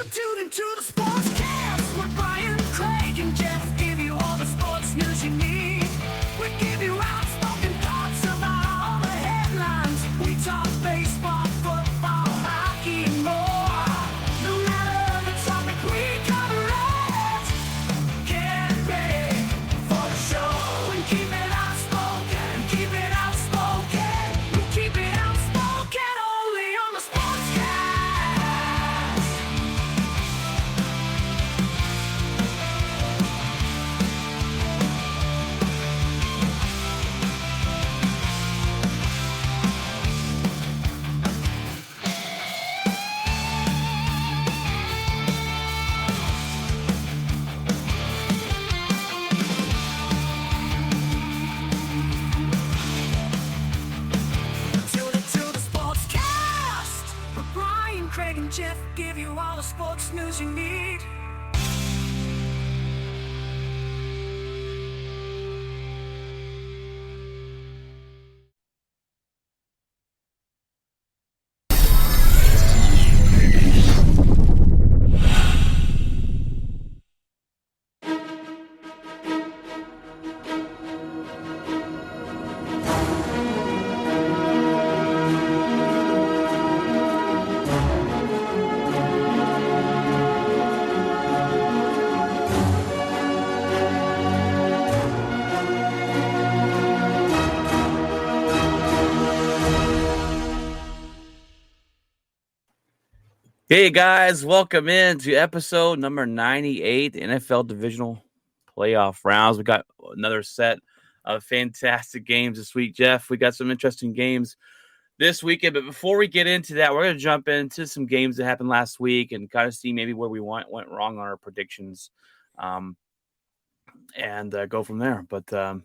You tune into the Sportscast with Brian, Craig, and Jeff. Give you all the sports news you need. We give you outspoken thoughts about all the headlines. We talk baseball, football, hockey, and more. No matter the topic, we cover it. Get ready for the show and keep it outspoken. Keep it outspoken. We keep it outspoken only on the Sportscast. Tune into the Sportscast with Brian, Craig, and Jeff. Give you all the sports news you need. Hey guys, welcome in to episode number 98, NFL Divisional Playoff Rounds. We got another set of fantastic games this week, Jeff. We got some interesting games this weekend, but before we get into that, we're going to jump into some games that happened last week and kind of see maybe where we went wrong on our predictions, and go from there. But tell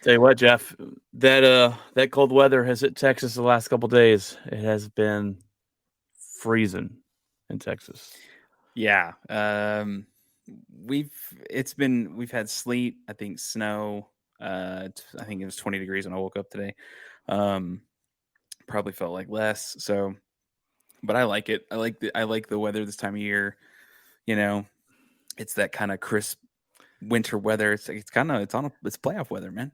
you what, Jeff, that cold weather has hit Texas the last couple days. It has been freezing in Texas. Yeah. We've had sleet, I think snow. I think it was 20 degrees when I woke up today. Probably felt like less. So, but I like it. I like the weather this time of year. You know, it's that kind of crisp winter weather. It's playoff weather, man.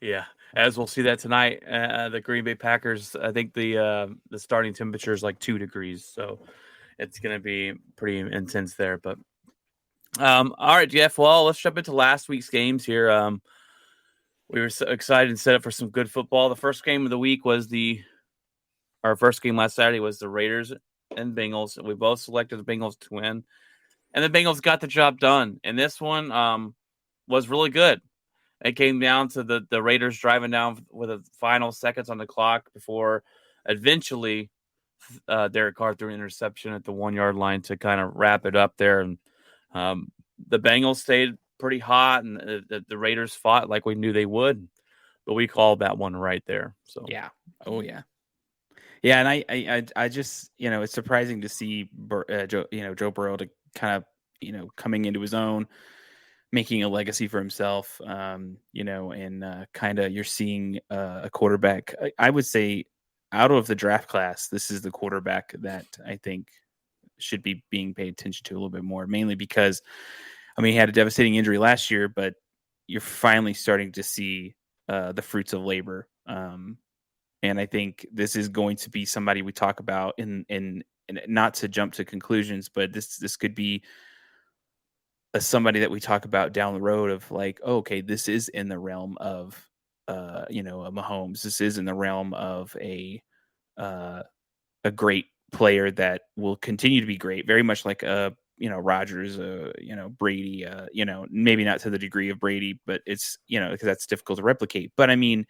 Yeah, as we'll see that tonight, the Green Bay Packers. I think the starting temperature is like 2 degrees, so it's going to be pretty intense there. But all right, Jeff. Well, let's jump into last week's games here. We were so excited and set up for some good football. The first game of the week was our first game last Saturday was the Raiders and Bengals. We both selected the Bengals to win, and the Bengals got the job done. And this one was really good. It came down to the Raiders driving down with the final seconds on the clock before eventually Derek Carr threw an interception at the 1-yard line to kind of wrap it up there. And the Bengals stayed pretty hot, and the Raiders fought like we knew they would. But we called that one right there. So Yeah. Oh yeah. Yeah, and I just it's surprising to see Joe Burrow to kind of coming into his own, making a legacy for himself, and kind of you're seeing a quarterback. I would say out of the draft class, this is the quarterback that I think should be being paid attention to a little bit more, mainly because, he had a devastating injury last year, but you're finally starting to see the fruits of labor. And I think this is going to be somebody we talk about in not to jump to conclusions, but this could be somebody that we talk about down the road of like, oh, okay, this is in the realm of, a Mahomes. This is in the realm of a great player that will continue to be great, very much like Rodgers, Brady, maybe not to the degree of Brady, but it's, because that's difficult to replicate. But I mean,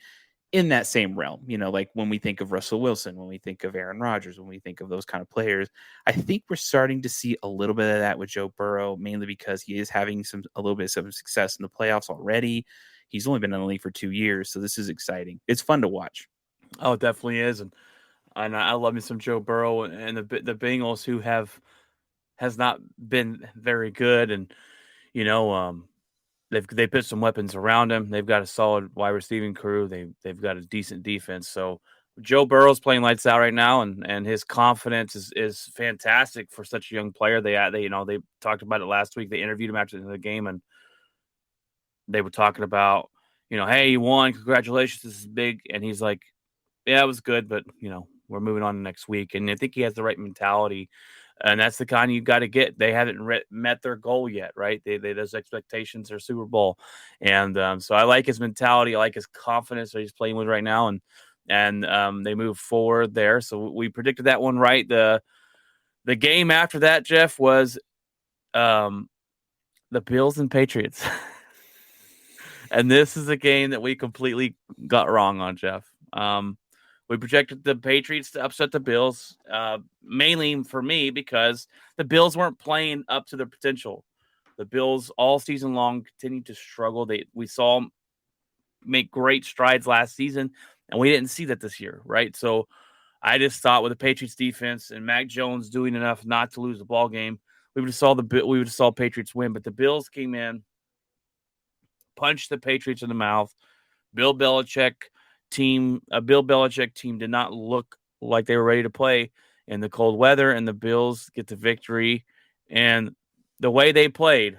in that same realm, like when we think of Russell Wilson, when we think of Aaron Rodgers, when we think of those kind of players, I think we're starting to see a little bit of that with Joe Burrow, mainly because he is having a little bit of some success in the playoffs already. He's only been in the league for 2 years, so this is exciting. It's fun to watch. Oh, it definitely is, and I love me some Joe Burrow and the Bengals, who has not been very good, and they put some weapons around him. They've got a solid wide receiving crew. They've got a decent defense. So Joe Burrow's playing lights out right now, and his confidence is fantastic for such a young player. They they talked about it last week. They interviewed him after the game, and they were talking about, hey, you won, congratulations, this is big. And he's like, yeah, it was good, but we're moving on to next week. And I think he has the right mentality, and that's the kind you got to get. They haven't met their goal yet, right? They those expectations are Super Bowl, and so I like his mentality. I like his confidence that he's playing with right now, and they move forward there. So we predicted that one right. The game after that, Jeff, was the Bills and Patriots. And this is a game that we completely got wrong on, Jeff. We projected the Patriots to upset the Bills, mainly for me because the Bills weren't playing up to their potential. The Bills all season long continued to struggle. We saw them make great strides last season, and we didn't see that this year, right? So I just thought with the Patriots defense and Mac Jones doing enough not to lose the ball game, we would have saw Patriots win. But the Bills came in, punched the Patriots in the mouth. Bill Belichick team did not look like they were ready to play in the cold weather, and the Bills get the victory. And the way they played,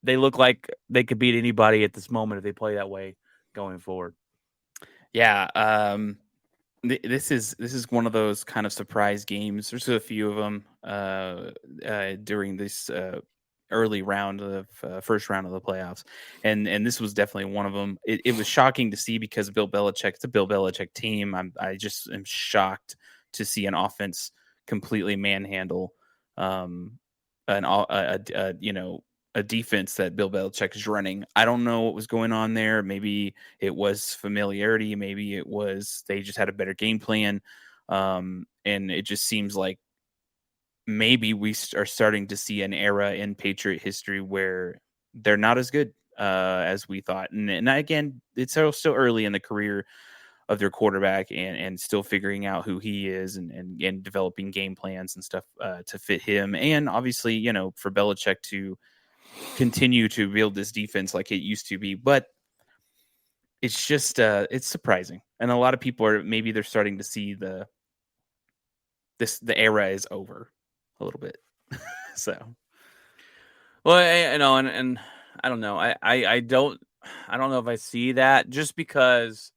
they look like they could beat anybody at this moment if they play that way going forward. Yeah, this is one of those kind of surprise games. There's a few of them during this early round of first round of the playoffs, and this was definitely one of them. It was shocking to see because Bill Belichick, it's a Bill Belichick team. I just am shocked to see an offense completely manhandle a defense that Bill Belichick is running. I don't know what was going on there. Maybe it was familiarity. Maybe it was they just had a better game plan. And it just seems like maybe we are starting to see an era in Patriot history where they're not as good as we thought. And again, it's still early in the career of their quarterback and still figuring out who he is and developing game plans and stuff to fit him. And obviously, for Belichick to continue to build this defense like it used to be. But it's just it's surprising. And a lot of people they're starting to see the era is over a little bit. So, well, and I don't know. I don't know if I see that just because.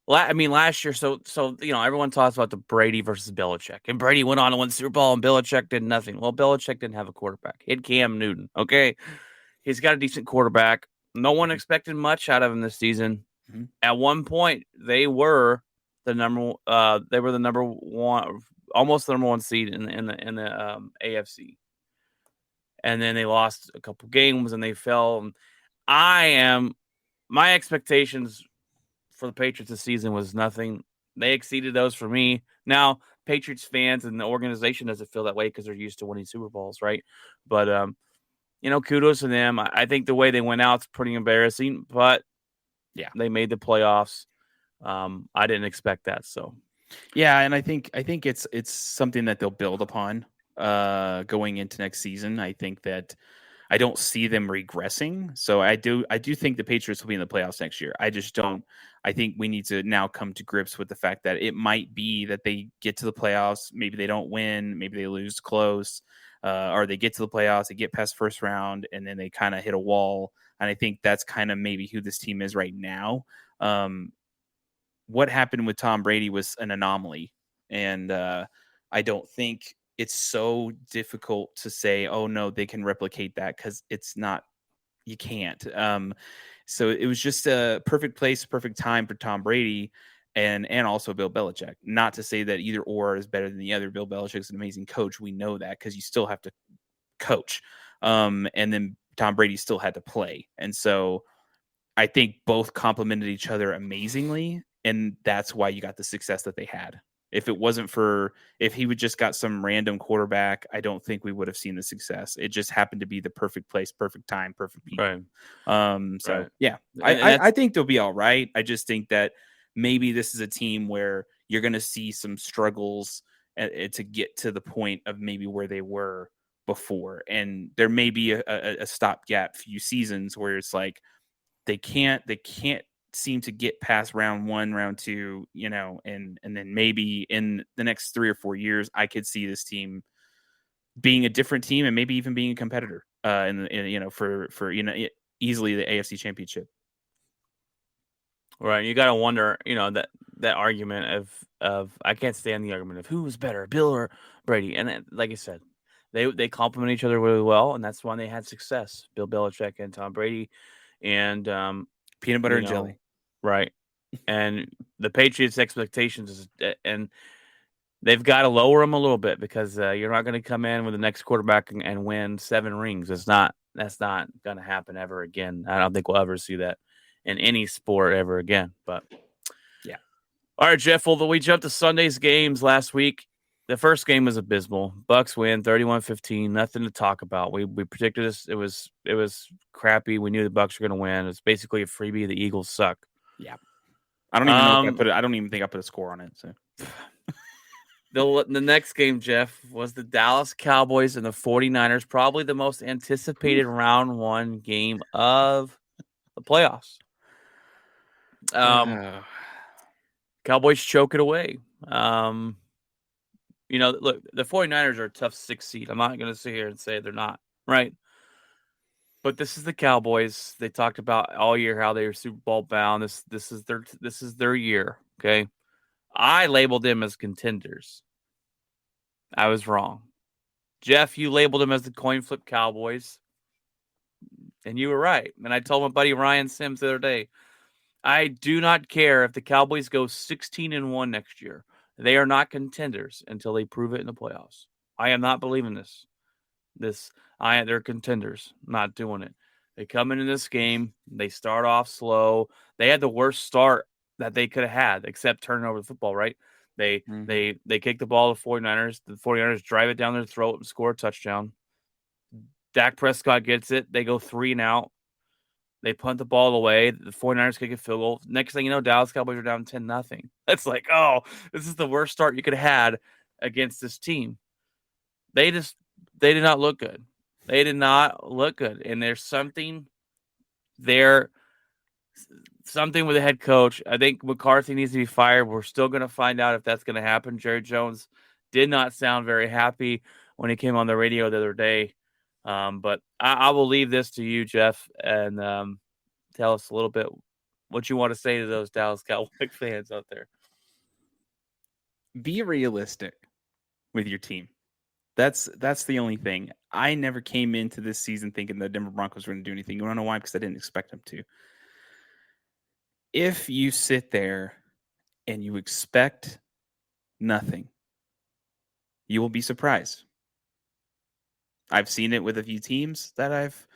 Last year, so everyone talks about the Brady versus Belichick, and Brady went on to win the Super Bowl, and Belichick did nothing. Well, Belichick didn't have a quarterback. He had Cam Newton. Okay, he's got a decent quarterback. No one expected much out of him this season. Mm-hmm. At one point, they were the number one, almost the number one seed in the AFC, and then they lost a couple games and they fell. My expectations for the Patriots this season was nothing. They exceeded those for me. Now, Patriots fans and the organization doesn't feel that way because they're used to winning Super Bowls, right? But kudos to them. I think the way they went out is pretty embarrassing, but yeah, they made the playoffs. I didn't expect that. So, yeah, and I think it's something that they'll build upon going into next season. I think that I don't see them regressing. So I do think the Patriots will be in the playoffs next year. I just don't. I think we need to now come to grips with the fact that it might be that they get to the playoffs. Maybe they don't win. Maybe they lose close. Or they get to the playoffs, they get past first round, and then they kind of hit a wall. And I think that's kind of maybe who this team is right now. What happened with Tom Brady was an anomaly. And I don't think it's so difficult to say, oh, no, they can replicate that because it's not. You can't. So it was just a perfect place, perfect time for Tom Brady and also Bill Belichick. Not to say that either or is better than the other. Bill Belichick's an amazing coach. We know that because you still have to coach. And then Tom Brady still had to play. And so I think both complemented each other amazingly. And that's why you got the success that they had. If he would just got some random quarterback, I don't think we would have seen the success. It just happened to be the perfect place, perfect time, perfect people. Right. So right. yeah, And I think they'll be all right. I just think that maybe this is a team where you're going to see some struggles to get to the point of maybe where they were before. And there may be a stopgap few seasons where it's like, they can't seem to get past round 1, round 2, and then maybe in the next 3 or 4 years, I could see this team being a different team and maybe even being a competitor for easily the AFC Championship. Right. You got to wonder, that argument of I can't stand the argument of who's better, Bill or Brady. And like I said, they complement each other really well, and that's why they had success. Bill Belichick and Tom Brady, and Peanut butter and jelly. Right. And the Patriots' expectations and they've got to lower them a little bit because you're not going to come in with the next quarterback and win 7 rings. That's not going to happen ever again. I don't think we'll ever see that in any sport ever again. But yeah. All right, Jeff. Well, we jumped to Sunday's games last week. The first game was abysmal. Bucks win 31-15. Nothing to talk about. We predicted this. It was crappy. We knew the Bucks were going to win. It's basically a freebie. The Eagles suck. Yeah. I don't even know if I don't even think I put a score on it. So the next game, Jeff, was the Dallas Cowboys and the 49ers, probably the most anticipated round 1 game of the playoffs. Cowboys choke it away. Look, the 49ers are a tough 6 seed. I'm not going to sit here and say they're not, right? But this is the Cowboys. They talked about all year how they were Super Bowl bound. This is their year, okay? I labeled them as contenders. I was wrong. Jeff, you labeled them as the coin flip Cowboys. And you were right. And I told my buddy Ryan Sims the other day, I do not care if the Cowboys go 16-1 next year. They are not contenders until they prove it in the playoffs. I am not believing this. They're contenders. Not doing it. They come into this game. They start off slow. They had the worst start that they could have had, except turning over the football, right? They kick the ball to the 49ers. The 49ers drive it down their throat and score a touchdown. Dak Prescott gets it. They go 3 and out. They punt the ball away. The 49ers kick a field goal. Next thing you know, Dallas Cowboys are down 10-0. That's like, oh, this is the worst start you could have had against this team. They did not look good. They did not look good. And there's something with the head coach. I think McCarthy needs to be fired. We're still going to find out if that's going to happen. Jerry Jones did not sound very happy when he came on the radio the other day. But I will leave this to you, Jeff, and tell us a little bit what you want to say to those Dallas Cowboys fans out there. Be realistic with your team. That's the only thing. I never came into this season thinking the Denver Broncos were going to do anything. You want to know why? Because I didn't expect them to. If you sit there and you expect nothing, you will be surprised. I've seen it with a few teams that I've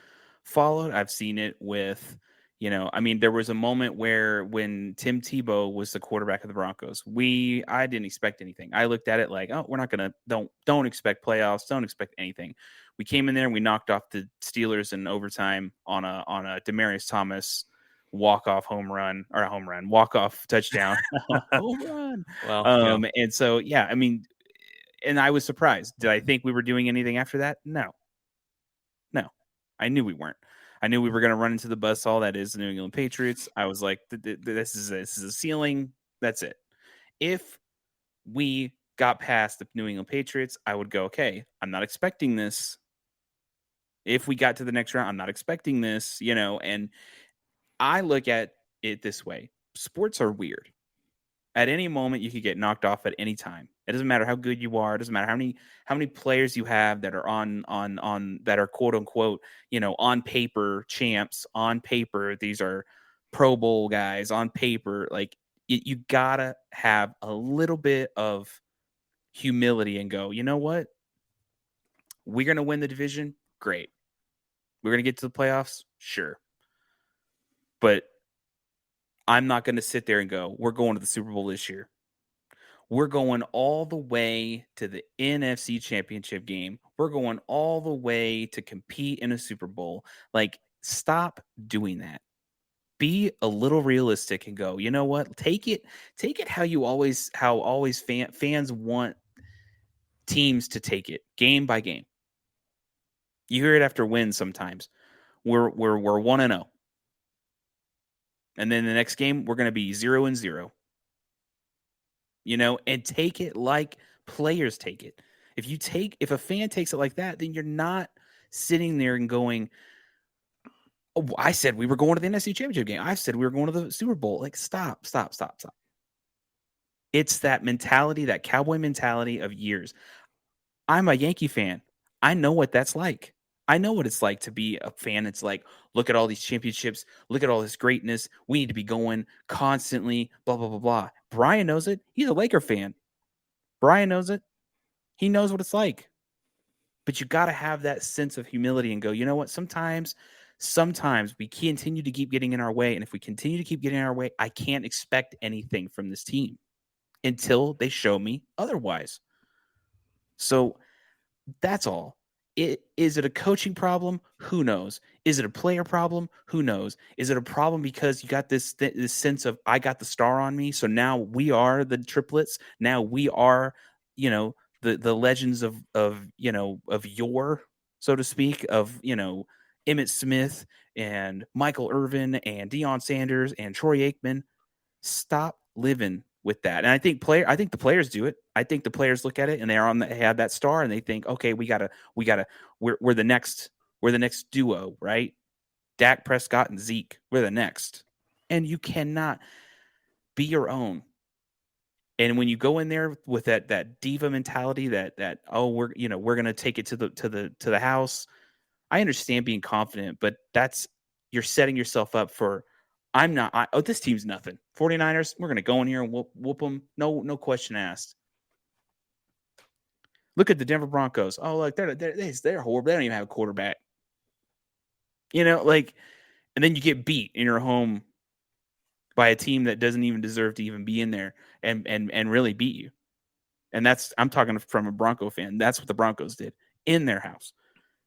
followed. I've seen it with, there was a moment where when Tim Tebow was the quarterback of the Broncos, I didn't expect anything. I looked at it like, oh, we're not going to, don't expect playoffs. Don't expect anything. We came in there and we knocked off the Steelers in overtime on a Demaryius Thomas walk-off touchdown. Home run. Well, And so, and I was surprised. Did I think we were doing anything after that? No. I knew we weren't. I knew we were going to run into the buzzsaw that is the New England Patriots. I was like, this is a ceiling. That's it. If we got past the New England Patriots, I would go, okay, I'm not expecting this. If we got to the next round, I'm not expecting this, and I look at it this way. Sports are weird. At any moment, you could get knocked off at any time. It doesn't matter how good you are. It doesn't matter how many players you have that are on that are quote unquote, on paper champs. On paper, these are Pro Bowl guys. On paper, like you gotta have a little bit of humility and go, you know what? We're gonna win the division. Great. We're gonna get to the playoffs. Sure. But I'm not going to sit there and go, we're going to the Super Bowl this year. We're going all the way to the NFC Championship game. We're going all the way to compete in a Super Bowl. Like, stop doing that. Be a little realistic and go, you know what? Take it how fans want teams to take it game by game. You hear it after wins sometimes. We're 1-0. And then the next game, we're going to be 0-0. And take it like players take it. If a fan takes it like that, then you're not sitting there and going, "Oh, I said we were going to the NFC Championship game. I said we were going to the Super Bowl." Like, stop. It's that mentality, that cowboy mentality of years. I'm a Yankee fan. I know what that's like. I know what it's like to be a fan. It's like, look at all these championships. Look at all this greatness. We need to be going constantly, blah, blah, blah, blah. Brian knows it. He's a Laker fan. Brian knows it. He knows what it's like. But you got to have that sense of humility and go, you know what? Sometimes we continue to keep getting in our way. And if we continue to keep getting in our way, I can't expect anything from this team until they show me otherwise. So that's all. Is it a coaching problem? Who knows? Is it a player problem? Who knows? Is it a problem because you got this sense of, I got the star on me, so now we are the triplets. Now we are, the legends of yore, so to speak, of Emmitt Smith and Michael Irvin and Deion Sanders and Troy Aikman. Stop living with that. And I think the players do it. I think the players look at it and they have that star and they think, okay, we're the next duo, right? Dak Prescott and Zeke, we're the next. And you cannot be your own. And when you go in there with that diva mentality, that we're going to take it to the house. I understand being confident, but you're setting yourself up for, this team's nothing. 49ers, we're going to go in here and whoop them. No question asked. Look at the Denver Broncos. Oh, look, they're horrible. They don't even have a quarterback. And then you get beat in your home by a team that doesn't even deserve to even be in there and really beat you. And I'm talking from a Bronco fan. That's what the Broncos did in their house.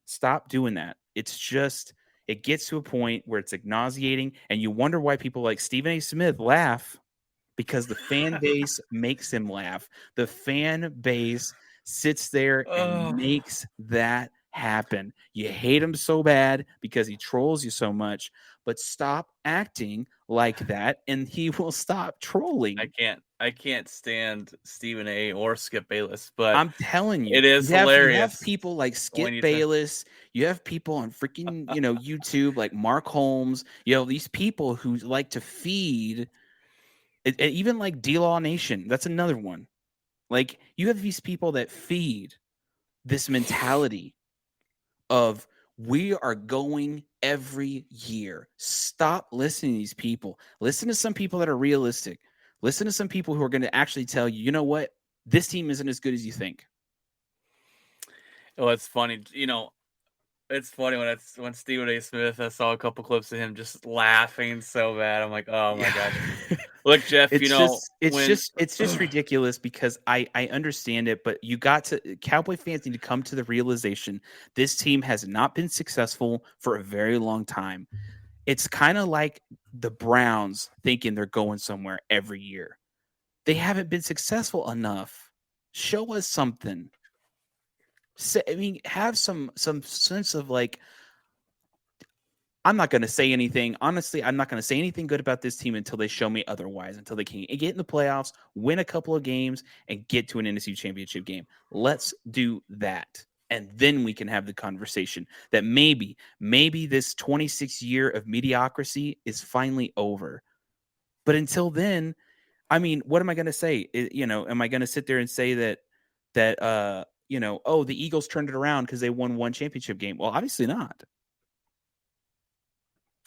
Stop doing that. It's just, it gets to a point where it's nauseating, and you wonder why people like Stephen A. Smith laugh, because the fan base makes him laugh. The fan base sits there and makes that happen. You hate him so bad because he trolls you so much, but stop acting like that and he will stop trolling. I can't stand Stephen A. or Skip Bayless, but I'm telling you, it is hilarious. You have people like Skip Bayless. You have people on freaking, YouTube like Mark Holmes. These people who like to feed. Even like D-Law Nation, that's another one. Like, you have these people that feed this mentality of, we are going every year. Stop listening to these people. Listen to some people that are realistic. Listen to some people who are going to actually tell you, you know what? This team isn't as good as you think. Oh, it's funny. It's funny when Stephen A. Smith, I saw a couple clips of him just laughing so bad. I'm like, oh my God. Look, Jeff, it's just ridiculous, because I understand it, but Cowboy fans need to come to the realization this team has not been successful for a very long time. It's kind of like the Browns thinking they're going somewhere every year. They haven't been successful enough. Show us something. Have some sense of like, I'm not going to say anything. Honestly, I'm not going to say anything good about this team until they show me otherwise, until they can get in the playoffs, win a couple of games, and get to an NFC Championship game. Let's do that. And then we can have the conversation that maybe this 26 year of mediocrity is finally over. But until then, what am I going to say? Am I going to sit there and say that the Eagles turned it around because they won one championship game? Well, obviously not.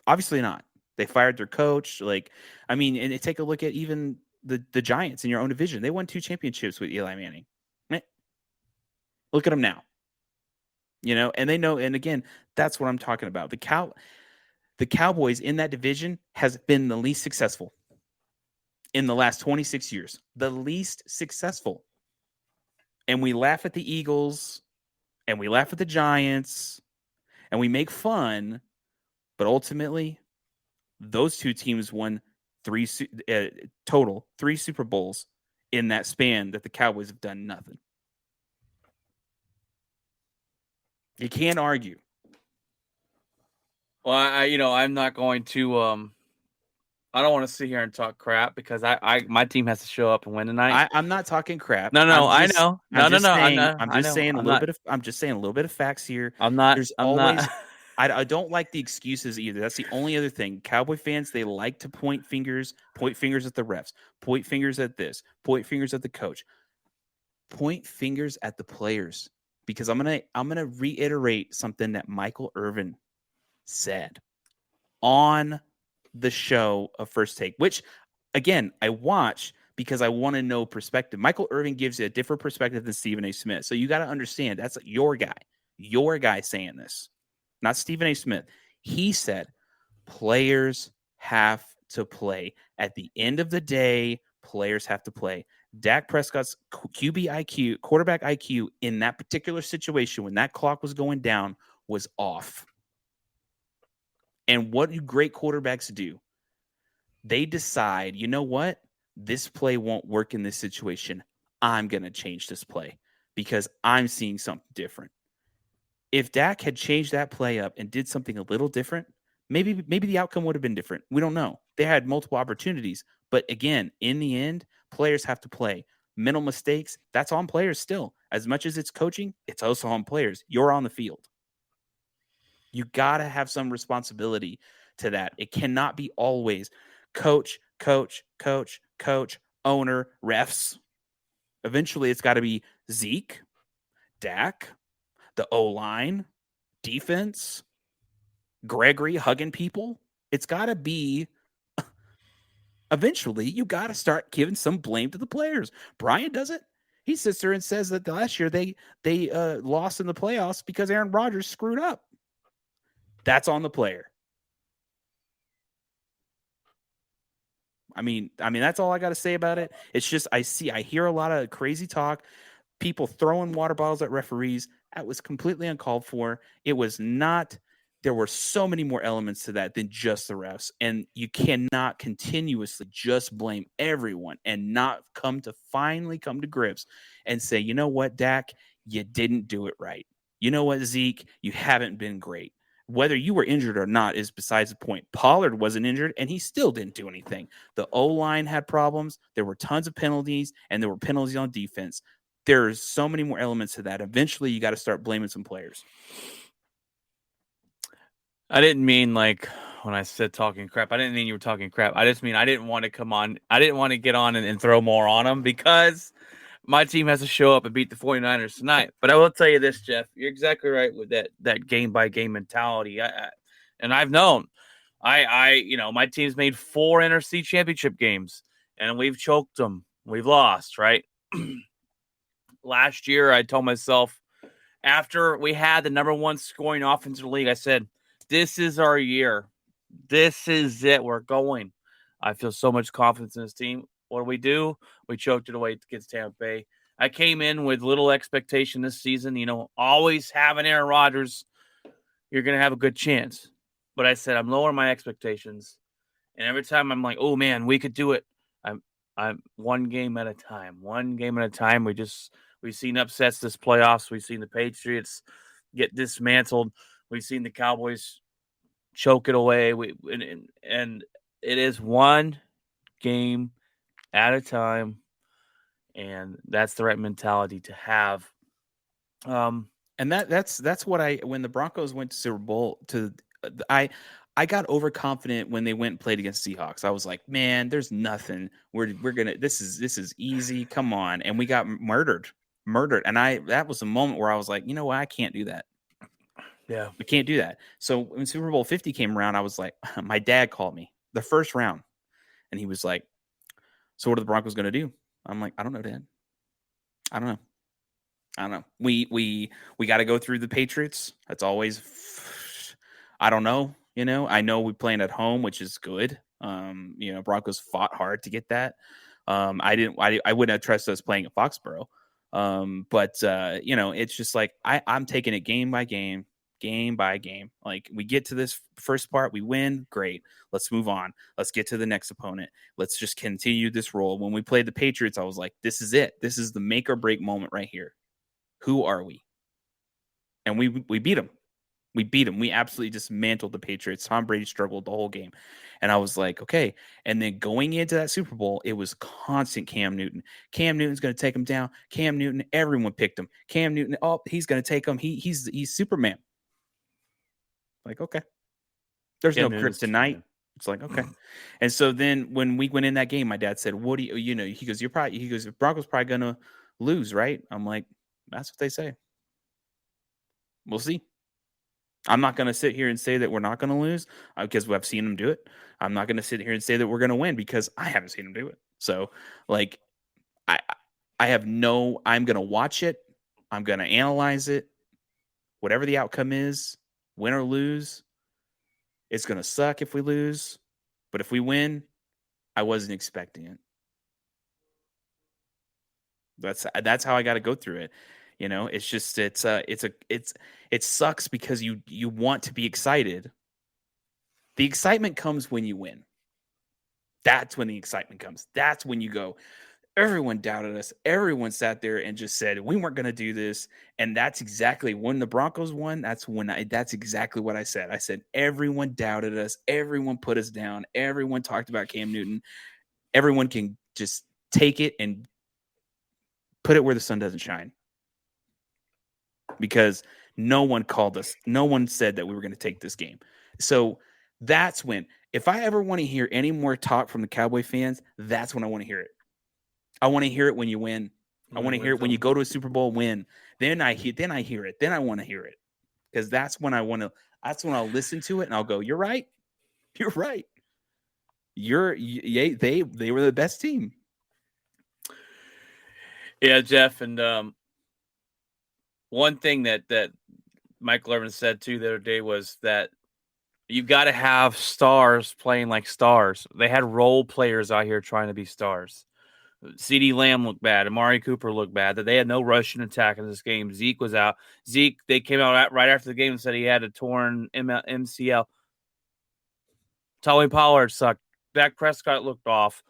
Obviously not. They fired their coach. And take a look at even the Giants in your own division. They won 2 championships with Eli Manning. Look at them now. And they know. And again, that's what I'm talking about. The Cowboys in that division has been the least successful in the last 26 years. The least successful. And we laugh at the Eagles, and we laugh at the Giants, and we make fun. But ultimately, those two teams won 3 Super Bowls in that span that the Cowboys have done nothing. You can't argue. Well, I'm not going to I don't want to sit here and talk crap because my team has to show up and win tonight. I'm not talking crap. No, I know. I'm just No. saying. I know. I'm just saying a little bit of facts here. I'm not. There's I'm always. not. I don't like the excuses either. That's the only other thing. Cowboy fans, they like to point fingers at the refs, point fingers at this, point fingers at the coach, point fingers at the players. Because I'm gonna reiterate something that Michael Irvin said on the show of First Take, which again I watch because I want to know perspective. Michael Irvin gives you a different perspective than Stephen A. Smith. So you got to understand that's your guy saying this, not Stephen A. Smith. He said players have to play. At the end of the day, players have to play. Dak Prescott's QB IQ, quarterback IQ in that particular situation when that clock was going down was off. And what do great quarterbacks do? They decide, you know what? This play won't work in this situation. I'm going to change this play because I'm seeing something different. If Dak had changed that play up and did something a little different, maybe the outcome would have been different. We don't know. They had multiple opportunities. But again, in the end, players have to play. Mental mistakes, that's on players still. As much as it's coaching, it's also on players. You're on the field. You got to have some responsibility to that. It cannot be always coach, owner, refs. Eventually, it's got to be Zeke, Dak, the O-line, defense, Gregory hugging people. It's got to be eventually you got to start giving some blame to the players. Brian does it. He sits there and says that last year they lost in the playoffs because Aaron Rodgers screwed up. That's on the player. I mean, that's all I got to say about it. It's just I hear a lot of crazy talk, people throwing water bottles at referees. That was completely uncalled for. It was not. There were so many more elements to that than just the refs, and you cannot continuously just blame everyone and not finally come to grips and say, you know what, Dak, you didn't do it right. You know what, Zeke, you haven't been great. Whether you were injured or not is besides the point. Pollard wasn't injured, and he still didn't do anything. The O-line had problems. There were tons of penalties, and there were penalties on defense. There's so many more elements to that. Eventually, you got to start blaming some players. I didn't mean like when I said talking crap. I didn't mean you were talking crap. I just mean I didn't want to come on. I didn't want to get on and throw more on them because my team has to show up and beat the 49ers tonight. But I will tell you this, Jeff. You're exactly right with that game-by-game mentality. And I've known. My team's made 4 NFC championship games, and we've choked them. We've lost, right? Last year, I told myself, after we had the number 1 scoring offense in the league, I said, this is our year. This is it. We're going. I feel so much confidence in this team. What do? We choked it away against Tampa Bay. I came in with little expectation this season. Always having Aaron Rodgers, you're going to have a good chance. But I said, I'm lowering my expectations. And every time I'm like, oh, man, we could do it. I'm one game at a time. We've seen upsets this playoffs. We've seen the Patriots get dismantled. We've seen the Cowboys choke it away. And it is one game at a time, and that's the right mentality to have. And that's what when the Broncos went to Super Bowl I got overconfident when they went and played against Seahawks. I was like, man, there's nothing. We're gonna this is easy. Come on. And we got murdered. And that was a moment where I was like, you know what, I can't do that. Yeah. We can't do that. So when Super Bowl 50 came around, I was like, my dad called me the first round, and he was like, so what are the Broncos gonna do? I'm like, I don't know, Dad. I don't know. We got to go through the Patriots. That's always, I don't know. I know we're playing at home, which is good. Broncos fought hard to get that. I wouldn't have trusted us playing at Foxborough. But it's just like, I'm taking it game by game. Like, we get to this first part, we win, great. Let's move on. Let's get to the next opponent. Let's just continue this role. When we played the Patriots, I was like, this is it. This is the make or break moment right here. Who are we? And we beat them. We beat them. We absolutely dismantled the Patriots. Tom Brady struggled the whole game. And I was like, okay. And then going into that Super Bowl, it was constant Cam Newton. Cam Newton's going to take him down. Cam Newton, everyone picked him. Cam Newton, oh, he's going to take him. He's Superman. Like, okay. There's Cam no Newton's kryptonite. Superman. It's like, okay. And so then when we went in that game, my dad said, what do you know, he goes, Broncos probably going to lose, right? I'm like, that's what they say. We'll see. I'm not going to sit here and say that we're not going to lose because I've seen them do it. I'm not going to sit here and say that we're going to win because I haven't seen them do it. So, like, I'm going to watch it. I'm going to analyze it. Whatever the outcome is, win or lose, it's going to suck if we lose. But if we win, I wasn't expecting it. That's how I got to go through it. You know, it's just it sucks because you want to be excited. The excitement comes when you win. That's when the excitement comes. That's when you go, everyone doubted us. Everyone sat there and just said we weren't going to do this. And that's exactly when the Broncos won. That's exactly what I said. I said everyone doubted us. Everyone put us down. Everyone talked about Cam Newton. Everyone can just take it and put it where the sun doesn't shine. Because no one called us. No one said that we were going to take this game. So that's when, if I ever want to hear any more talk from the Cowboy fans, that's when I want to hear it. I want to hear it when you win. I want to hear it when you go to a Super Bowl win. Then I hear it. Then I want to hear it. Because that's when I'll listen to it and I'll go, you're right. You're right. They were the best team. Yeah, Jeff, and one thing that Michael Irvin said too the other day was that you got to have stars playing like stars. They had role players out here trying to be stars. CeeDee Lamb looked bad. Amari Cooper looked bad. That they had no rushing attack in this game. Zeke was out. They came out right after the game and said he had a torn MCL. Tony Pollard sucked. Dak Prescott looked off.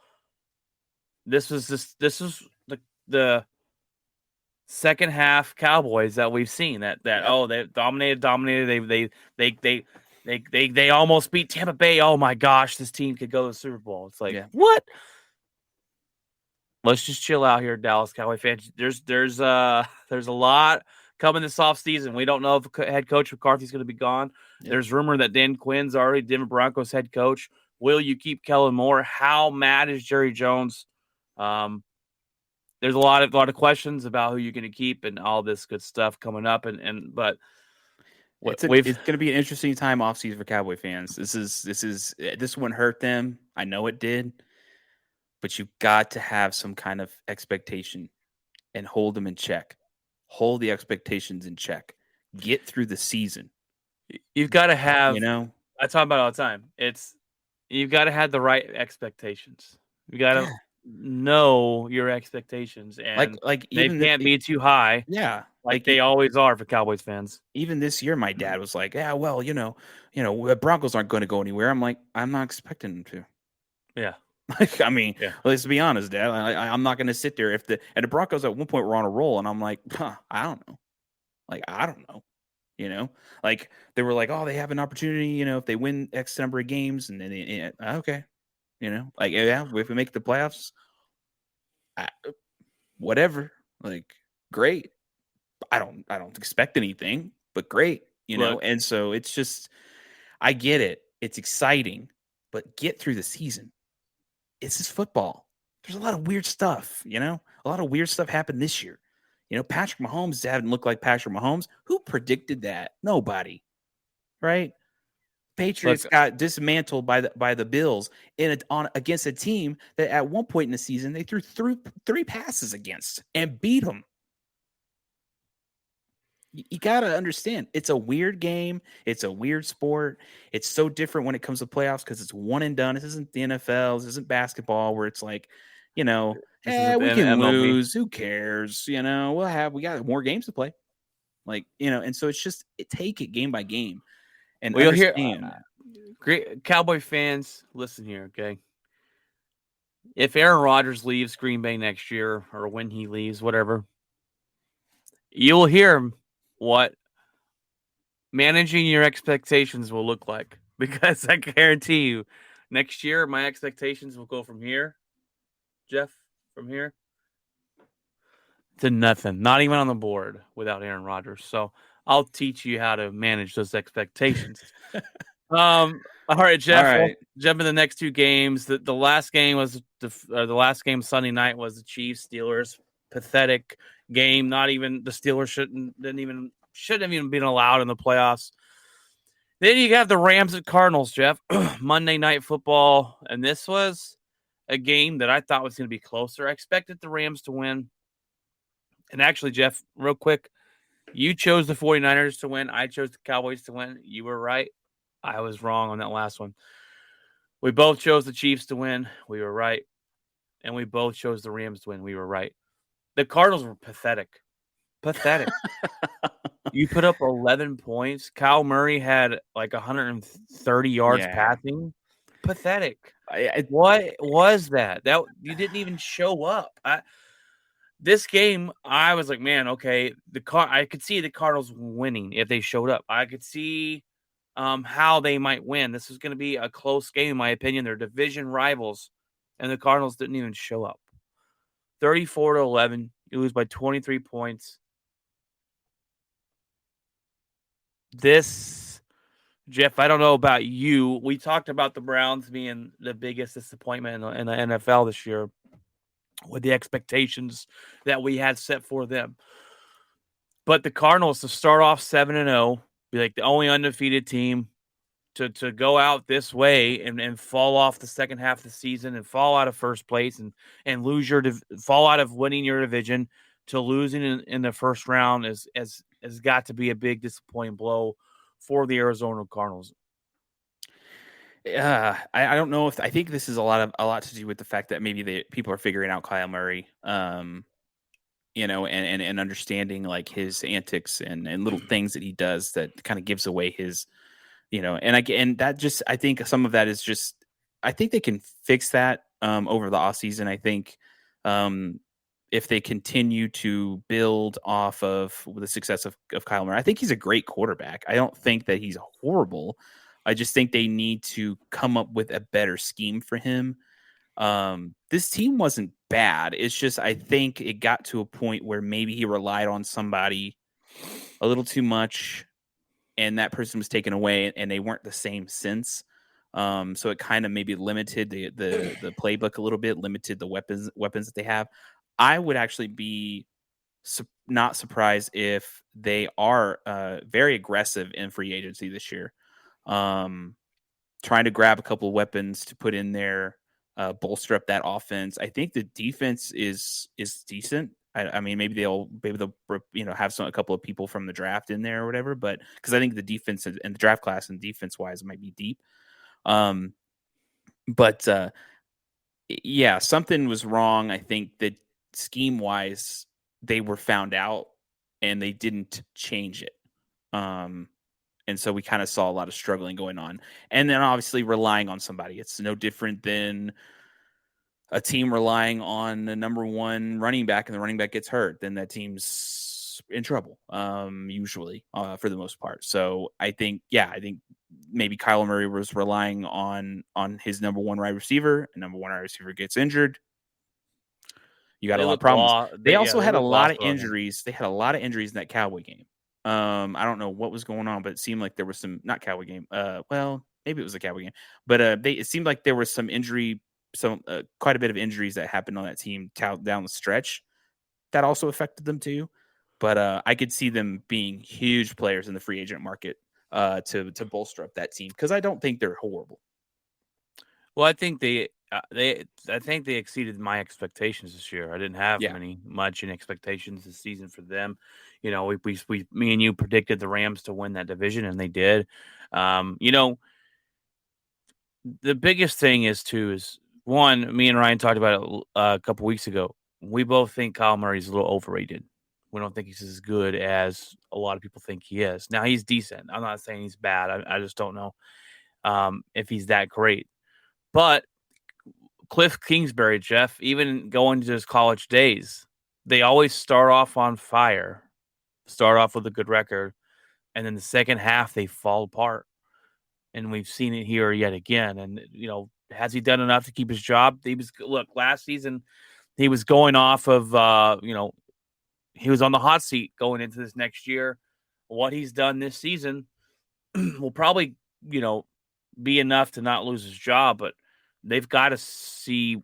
This was the second half Cowboys that we've seen that they dominated. They almost beat Tampa Bay. Oh my gosh, this team could go to the Super Bowl. It's like, what? Let's just chill out here, Dallas Cowboy fans. There's a lot coming this offseason. We don't know if head coach McCarthy's going to be gone. Yeah. There's rumor that Dan Quinn's already Denver Broncos head coach. Will you keep Kellen Moore? How mad is Jerry Jones? There's a lot of questions about who you're going to keep and all this good stuff coming up. But it's going to be an interesting time offseason for Cowboy fans. This one hurt them. I know it did. But you've got to have some kind of expectation and hold them in check. Hold the expectations in check. Get through the season. You've got to have, I talk about it all the time. You've got to have the right expectations. You got to know your expectations, and like they can't be too high. Yeah, like they always are for Cowboys fans. Even this year, my dad was like, "Yeah, well, the Broncos aren't going to go anywhere." I'm like, I'm not expecting them to. Yeah. Like, I mean, let's be honest, Dad. I'm not going to sit there and the Broncos at one point were on a roll, and I'm like, I don't know. Like, I don't know. Like they were like, oh, they have an opportunity, if they win X number of games, and then okay, like if we make the playoffs, whatever, like great. I don't expect anything, but great, And so it's just, I get it. It's exciting, but get through the season. It's just football. There's a lot of weird stuff, A lot of weird stuff happened this year. Patrick Mahomes hadn't looked like Patrick Mahomes. Who predicted that? Nobody. Right? Patriots got dismantled by the Bills against a team that at one point in the season they threw three passes against and beat them. You got to understand, it's a weird game. It's a weird sport. It's so different when it comes to playoffs because it's one and done. This isn't the NFL. This isn't basketball where it's like, we can MLB. Lose. Who cares? We got more games to play. Like, and so it's just take it game by game. And we'll hear great Cowboy fans, listen here, okay? If Aaron Rodgers leaves Green Bay next year or when he leaves, whatever, you'll hear him what managing your expectations will look like? Because I guarantee you, next year my expectations will go from here, Jeff, from here to nothing. Not even on the board without Aaron Rodgers. So I'll teach you how to manage those expectations. All right, Jeff. All We'll right. jump in the next two games. The last game was the last game Sunday night was the Chiefs Steelers. Pathetic game. Not even the Steelers shouldn't have even been allowed in the playoffs. Then you have the Rams at Cardinals, Jeff. Monday Night Football, and this was a game that I thought was going to be closer. I expected the Rams to win. And actually, Jeff, real quick, you chose the 49ers to win. I chose the Cowboys to win. You were right. I was wrong on that last one. We both chose the Chiefs to win. We were right. And we both chose the Rams to win. We were right. The Cardinals were pathetic. Pathetic. You put up 11 points. Kyle Murray had like 130 yards passing. Pathetic. What was that? That you didn't even show up. This game, I was like, man, okay. I could see the Cardinals winning if they showed up. I could see how they might win. This was going to be a close game, in my opinion. They're division rivals, and the Cardinals didn't even show up. 34-11. You lose by 23 points. This, Jeff, I don't know about you. We talked about the Browns being the biggest disappointment in the NFL this year with the expectations that we had set for them. But the Cardinals to start off 7-0, be like the only undefeated team to go out this way and fall off the second half of the season and fall out of first place and lose fall out of winning your division to losing in the first round has got to be a big disappointing blow for the Arizona Cardinals. I don't know if I think this is a lot to do with the fact that maybe people are figuring out Kyle Murray, and understanding like his antics and little things that he does that kind of gives away his, and that just, I think some of that is just, I think they can fix that over the offseason. I think if they continue to build off of the success of Kyle Murray, I think he's a great quarterback. I don't think that he's horrible. I just think they need to come up with a better scheme for him. This team wasn't bad. It's just, I think it got to a point where maybe he relied on somebody a little too much and that person was taken away and they weren't the same since. So it kind of maybe limited the playbook a little bit, limited the weapons that they have. I would actually be not surprised if they are very aggressive in free agency this year. Trying to grab a couple of weapons to put in there, bolster up that offense. I think the defense is decent. I mean, maybe they'll have a couple of people from the draft in there or whatever, but because I think the defense and the draft class and defense wise might be deep. But yeah, something was wrong. I think that scheme wise, they were found out and they didn't change it. And so we kind of saw a lot of struggling going on. And then obviously relying on somebody. It's no different than a team relying on the number one running back and the running back gets hurt. Then that team's in trouble, usually, for the most part. So I think maybe Kyler Murray was relying on his number one wide receiver. And number one wide receiver gets injured. You got a lot of problems. They also had a lot of injuries. They had a lot of injuries in that Cowboy game. I don't know what was going on, but it seemed like there was some not Cowboy game. Well, maybe it was a Cowboy game, but it seemed like there was some injury, quite a bit of injuries that happened on that team down the stretch. That also affected them too. But I could see them being huge players in the free agent market to bolster up that team because I don't think they're horrible. Well, I think they exceeded my expectations this year. I didn't have much in expectations this season for them. Me and you predicted the Rams to win that division, and they did. The biggest thing is one, me and Ryan talked about it a couple weeks ago. We both think Kyle Murray's a little overrated. We don't think he's as good as a lot of people think he is. Now, he's decent. I'm not saying he's bad. I just don't know if he's that great. But Cliff Kingsbury, Jeff, even going to his college days, they always start off on fire, start off with a good record, and then the second half they fall apart. And we've seen it here yet again. And has he done enough to keep his job? Last season he was going off of he was on the hot seat going into this next year. What he's done this season will probably, be enough to not lose his job, but they've got to see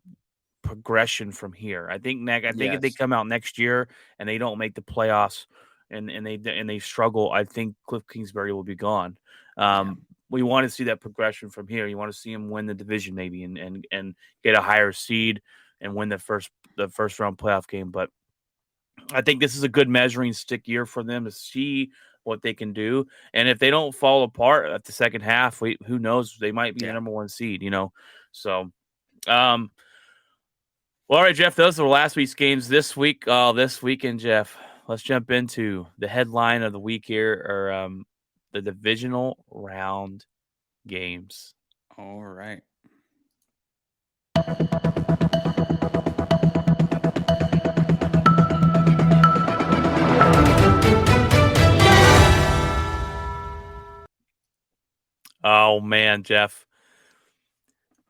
progression from here. I think if they come out next year and they don't make the playoffs and they struggle, I think Cliff Kingsbury will be gone. We want to see that progression from here. You want to see him win the division maybe and get a higher seed and win the first round playoff game. But I think this is a good measuring stick year for them to see what they can do. And if they don't fall apart at the second half, who knows? They might be the number one seed, So, well, all right, Jeff, those are last week's games. This weekend, Jeff, let's jump into the headline of the week here, or the divisional round games. All right. Oh, man, Jeff.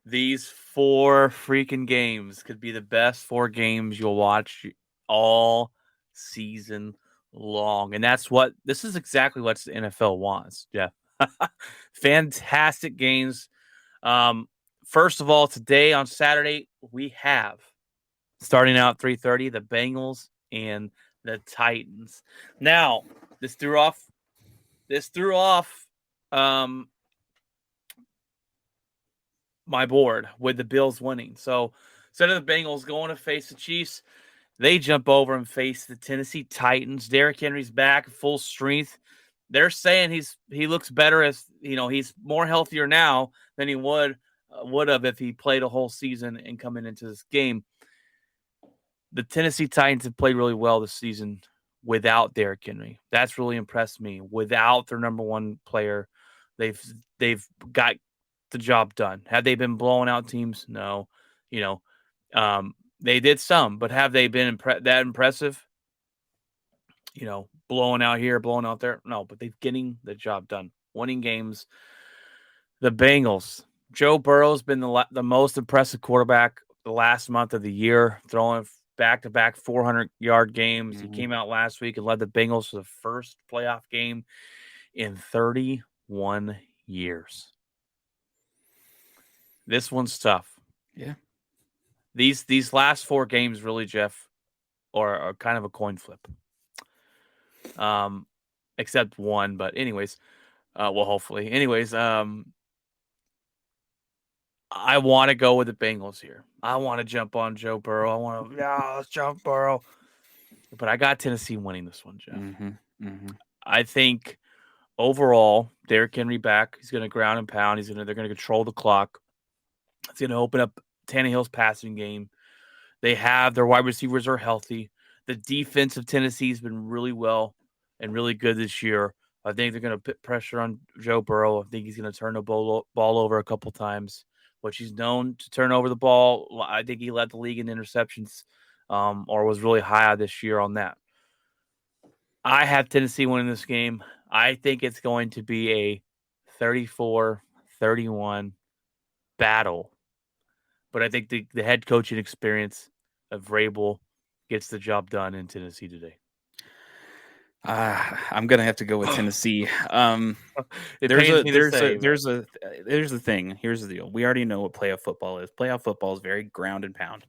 These 4 freaking games could be the best 4 games you'll watch all season long. And this is exactly what the NFL wants, Jeff. Fantastic games. First of all, today on Saturday, we have, starting out 3:30, the Bengals and the Titans. Now, this threw off my board with the Bills winning. So instead of the Bengals going to face the Chiefs, they jump over and face the Tennessee Titans. Derrick Henry's back, full strength. They're saying he looks better as he's more healthier now than he would have if he played a whole season and coming into this game. The Tennessee Titans have played really well this season without Derrick Henry. That's really impressed me. Without their number one player, they've got the job done. Have they been blowing out teams? No. They did some, but have they been that impressive? Blowing out here, blowing out there? No, but they're getting the job done. Winning games. The Bengals. Joe Burrow's been the most impressive quarterback the last month of the year, throwing back-to-back 400-yard games. Mm-hmm. He came out last week and led the Bengals to the first playoff game in 31 years. This one's tough. Yeah. These last 4 games really, Jeff, are kind of a coin flip. Except one, but anyways, hopefully. Anyways, I want to go with the Bengals here. I want to jump on Joe Burrow. Let's jump Burrow. But I got Tennessee winning this one, Jeff. Mm-hmm. Mm-hmm. I think overall, Derrick Henry back. He's going to ground and pound. They're going to control the clock. It's going to open up Tannehill's passing game. Their wide receivers are healthy. The defense of Tennessee has been really well and really good this year. I think they're going to put pressure on Joe Burrow. I think he's going to turn the ball over a couple times, which he's known to turn over the ball. I think he led the league in interceptions or was really high this year on that. I have Tennessee winning this game. I think it's going to be a 34-31 battle. But I think the head coaching experience of Vrabel gets the job done in Tennessee today. I'm gonna have to go with Tennessee. Here's the thing. Here's the deal. We already know what playoff football is. Playoff football is very ground and pound.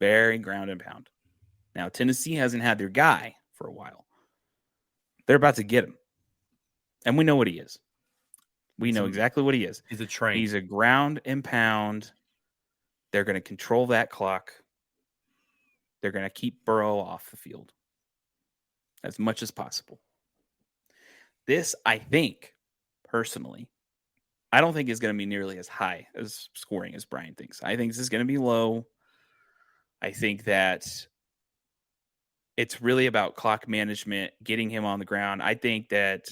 Very ground and pound. Now Tennessee hasn't had their guy for a while. They're about to get him, and we know what he is. We know exactly what he is. He's a train. He's a ground and pound. They're going to control that clock. They're going to keep Burrow off the field as much as possible. This, I think, personally, I don't think is going to be nearly as high as scoring as Brian thinks. I think this is going to be low. I think that it's really about clock management, getting him on the ground. I think that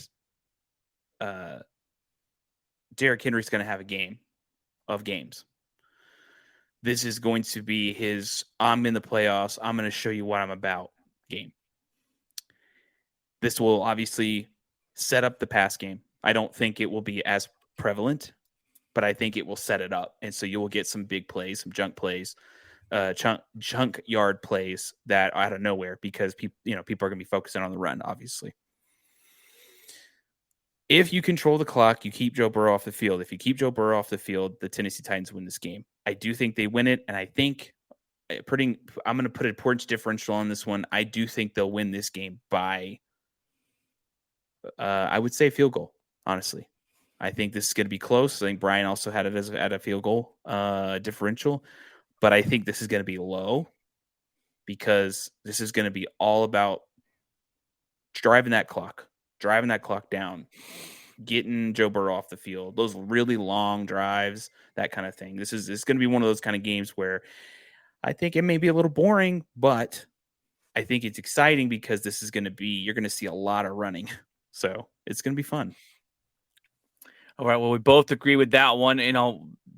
Derrick Henry's going to have a game of games. This is going to be his I'm in the playoffs, I'm going to show you what I'm about game. This will obviously set up the pass game. I don't think it will be as prevalent, but I think it will set it up. And so you will get some big plays, some junk plays, chunk yard plays that out of nowhere because people are going to be focusing on the run, obviously. If you control the clock, you keep Joe Burrow off the field. If you keep Joe Burrow off the field, the Tennessee Titans win this game. I do think they win it, and I think I'm going to put a points differential on this one. I do think they'll win this game by, I would say, field goal, honestly. I think this is going to be close. I think Brian also had it at a field goal differential, but I think this is going to be low because this is going to be all about driving that clock down, getting Joe Burrow off the field, those really long drives, that kind of thing. This is going to be one of those kind of games where I think it may be a little boring, but I think it's exciting because you're going to see a lot of running. So it's going to be fun. All right. Well, we both agree with that one.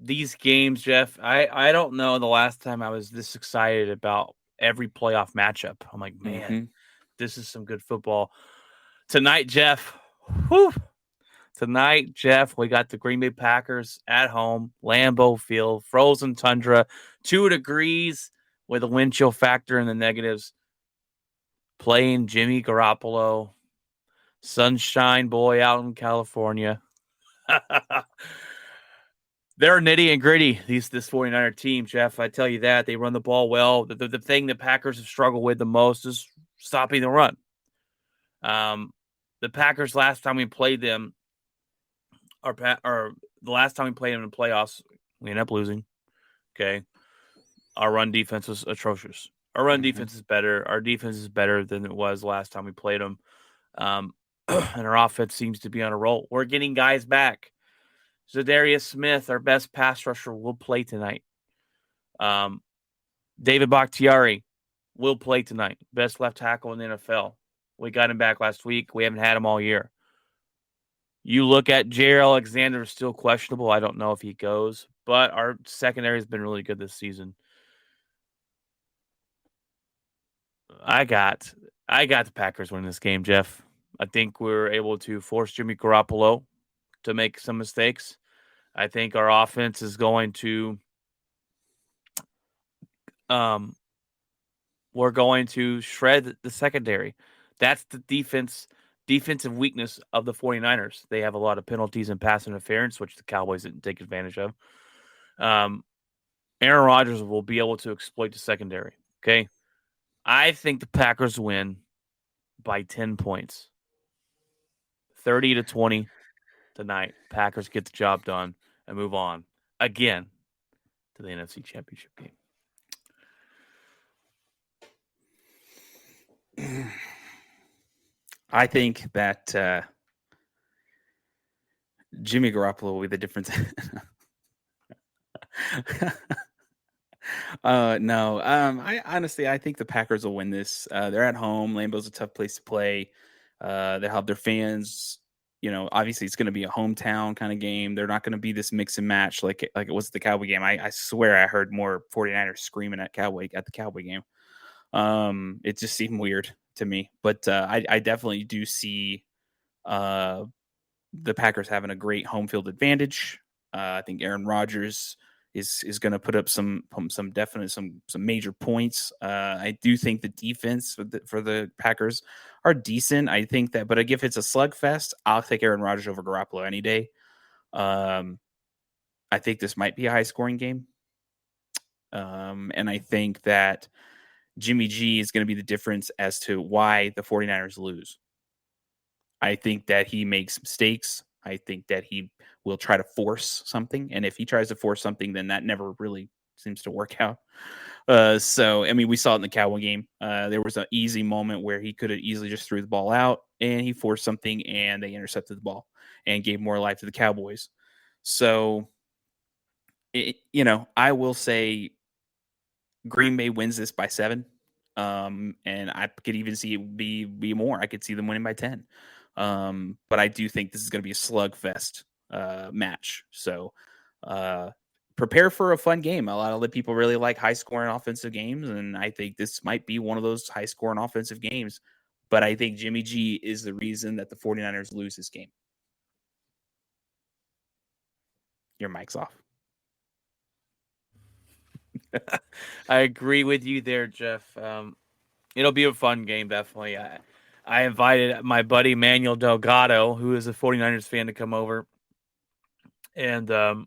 These games, Jeff, I don't know the last time I was this excited about every playoff matchup. I'm like, man, This is some good football. Tonight, Jeff, we got the Green Bay Packers at home, Lambeau Field, frozen tundra, 2 degrees with a wind chill factor in the negatives, playing Jimmy Garoppolo, sunshine boy out in California. They're nitty and gritty, this 49er team, Jeff. I tell you that. They run the ball well. The thing the Packers have struggled with the most is stopping the run. The Packers, last time we played them, or the last time we played them in the playoffs, we ended up losing. Okay. Our run defense was atrocious. Our run defense is better. Our defense is better than it was last time we played them. And our offense seems to be on a roll. We're getting guys back. Zadarius Smith, our best pass rusher, will play tonight. David Bakhtiari will play tonight. Best left tackle in the NFL. We got him back last week. We haven't had him all year. You look at Jair Alexander, is still questionable. I don't know if he goes, but our secondary has been really good this season. I got the Packers winning this game, Jeff. I think we're able to force Jimmy Garoppolo to make some mistakes. I think our offense is going to we're going to shred the secondary. That's the defensive weakness of the 49ers. They have a lot of penalties and pass interference, which the Cowboys didn't take advantage of. Aaron Rodgers will be able to exploit the secondary. Okay. I think the Packers win by 10 points. 30-20 tonight. Packers get the job done and move on again to the NFC Championship game. I think that Jimmy Garoppolo will be the difference. No. I honestly, I think the Packers will win this. They're at home. Lambeau's a tough place to play. They have their fans. Obviously it's going to be a hometown kind of game. They're not going to be this mix and match like it was the Cowboy game. I swear I heard more 49ers screaming at the Cowboy game. It just seemed weird to me, but I definitely do see the Packers having a great home field advantage. I think Aaron Rodgers is going to put up some major points. I do think the defense for the Packers are decent. I think that, but if it's a slugfest, I'll take Aaron Rodgers over Garoppolo any day. I think this might be a high scoring game. And I think that Jimmy G is going to be the difference as to why the 49ers lose. I think that he makes mistakes. I think that he will try to force something. And if he tries to force something, then that never really seems to work out. We saw it in the Cowboy game. There was an easy moment where he could have easily just threw the ball out and he forced something and they intercepted the ball and gave more life to the Cowboys. So, I will say Green Bay wins this by 7. And I could even see it be more. I could see them winning by 10. But I do think this is going to be a slugfest match. So prepare for a fun game. A lot of the people really like high-scoring offensive games, and I think this might be one of those high-scoring offensive games. but I think Jimmy G is the reason that the 49ers lose this game. Your mic's off. I agree with you there, Jeff. It'll be a fun game, definitely. I invited my buddy Manuel Delgado, who is a 49ers fan, to come over, and we'll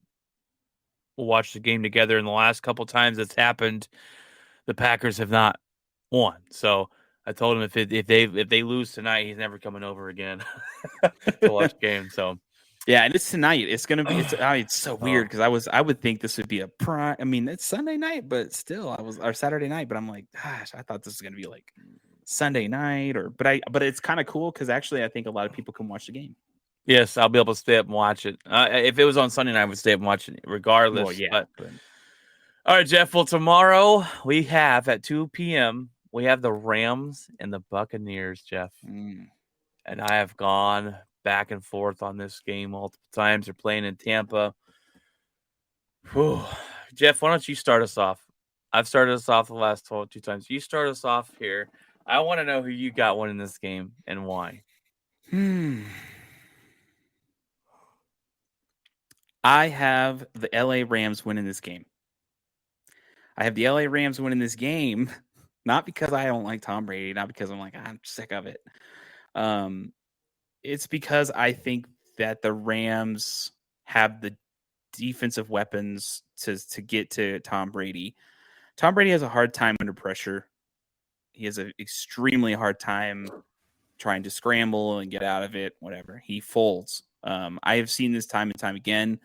watch the game together. And the last couple times it's happened, the Packers have not won. So I told him if they lose tonight, he's never coming over again to watch the game. So yeah, and it's tonight. It's gonna be. It's so weird because I would think this would be a prime. I mean, it's Sunday night, but still, or Saturday night. But I'm like, gosh, I thought this was gonna be like Sunday night, but it's kind of cool because actually, I think a lot of people can watch the game. Yes, I'll be able to stay up and watch it. If it was on Sunday night, I would stay up and watch it regardless. Well, yeah. But... All right, Jeff. Well, tomorrow we have at 2 p.m. we have the Rams and the Buccaneers, Jeff. And I have gone back and forth on this game multiple times. They're playing in Tampa. Whew. Jeff, why don't you start us off? I've started us off the last 2 times. You start us off here. I want to know who you got winning this game and why. I have the LA Rams winning this game. I have the LA Rams winning this game, not because I don't like Tom Brady, not because I'm like, I'm sick of it. It's because I think that the Rams have the defensive weapons to get to Tom Brady. Tom Brady has a hard time under pressure. He has an extremely hard time trying to scramble and get out of it, whatever. He folds. I have seen this time and time again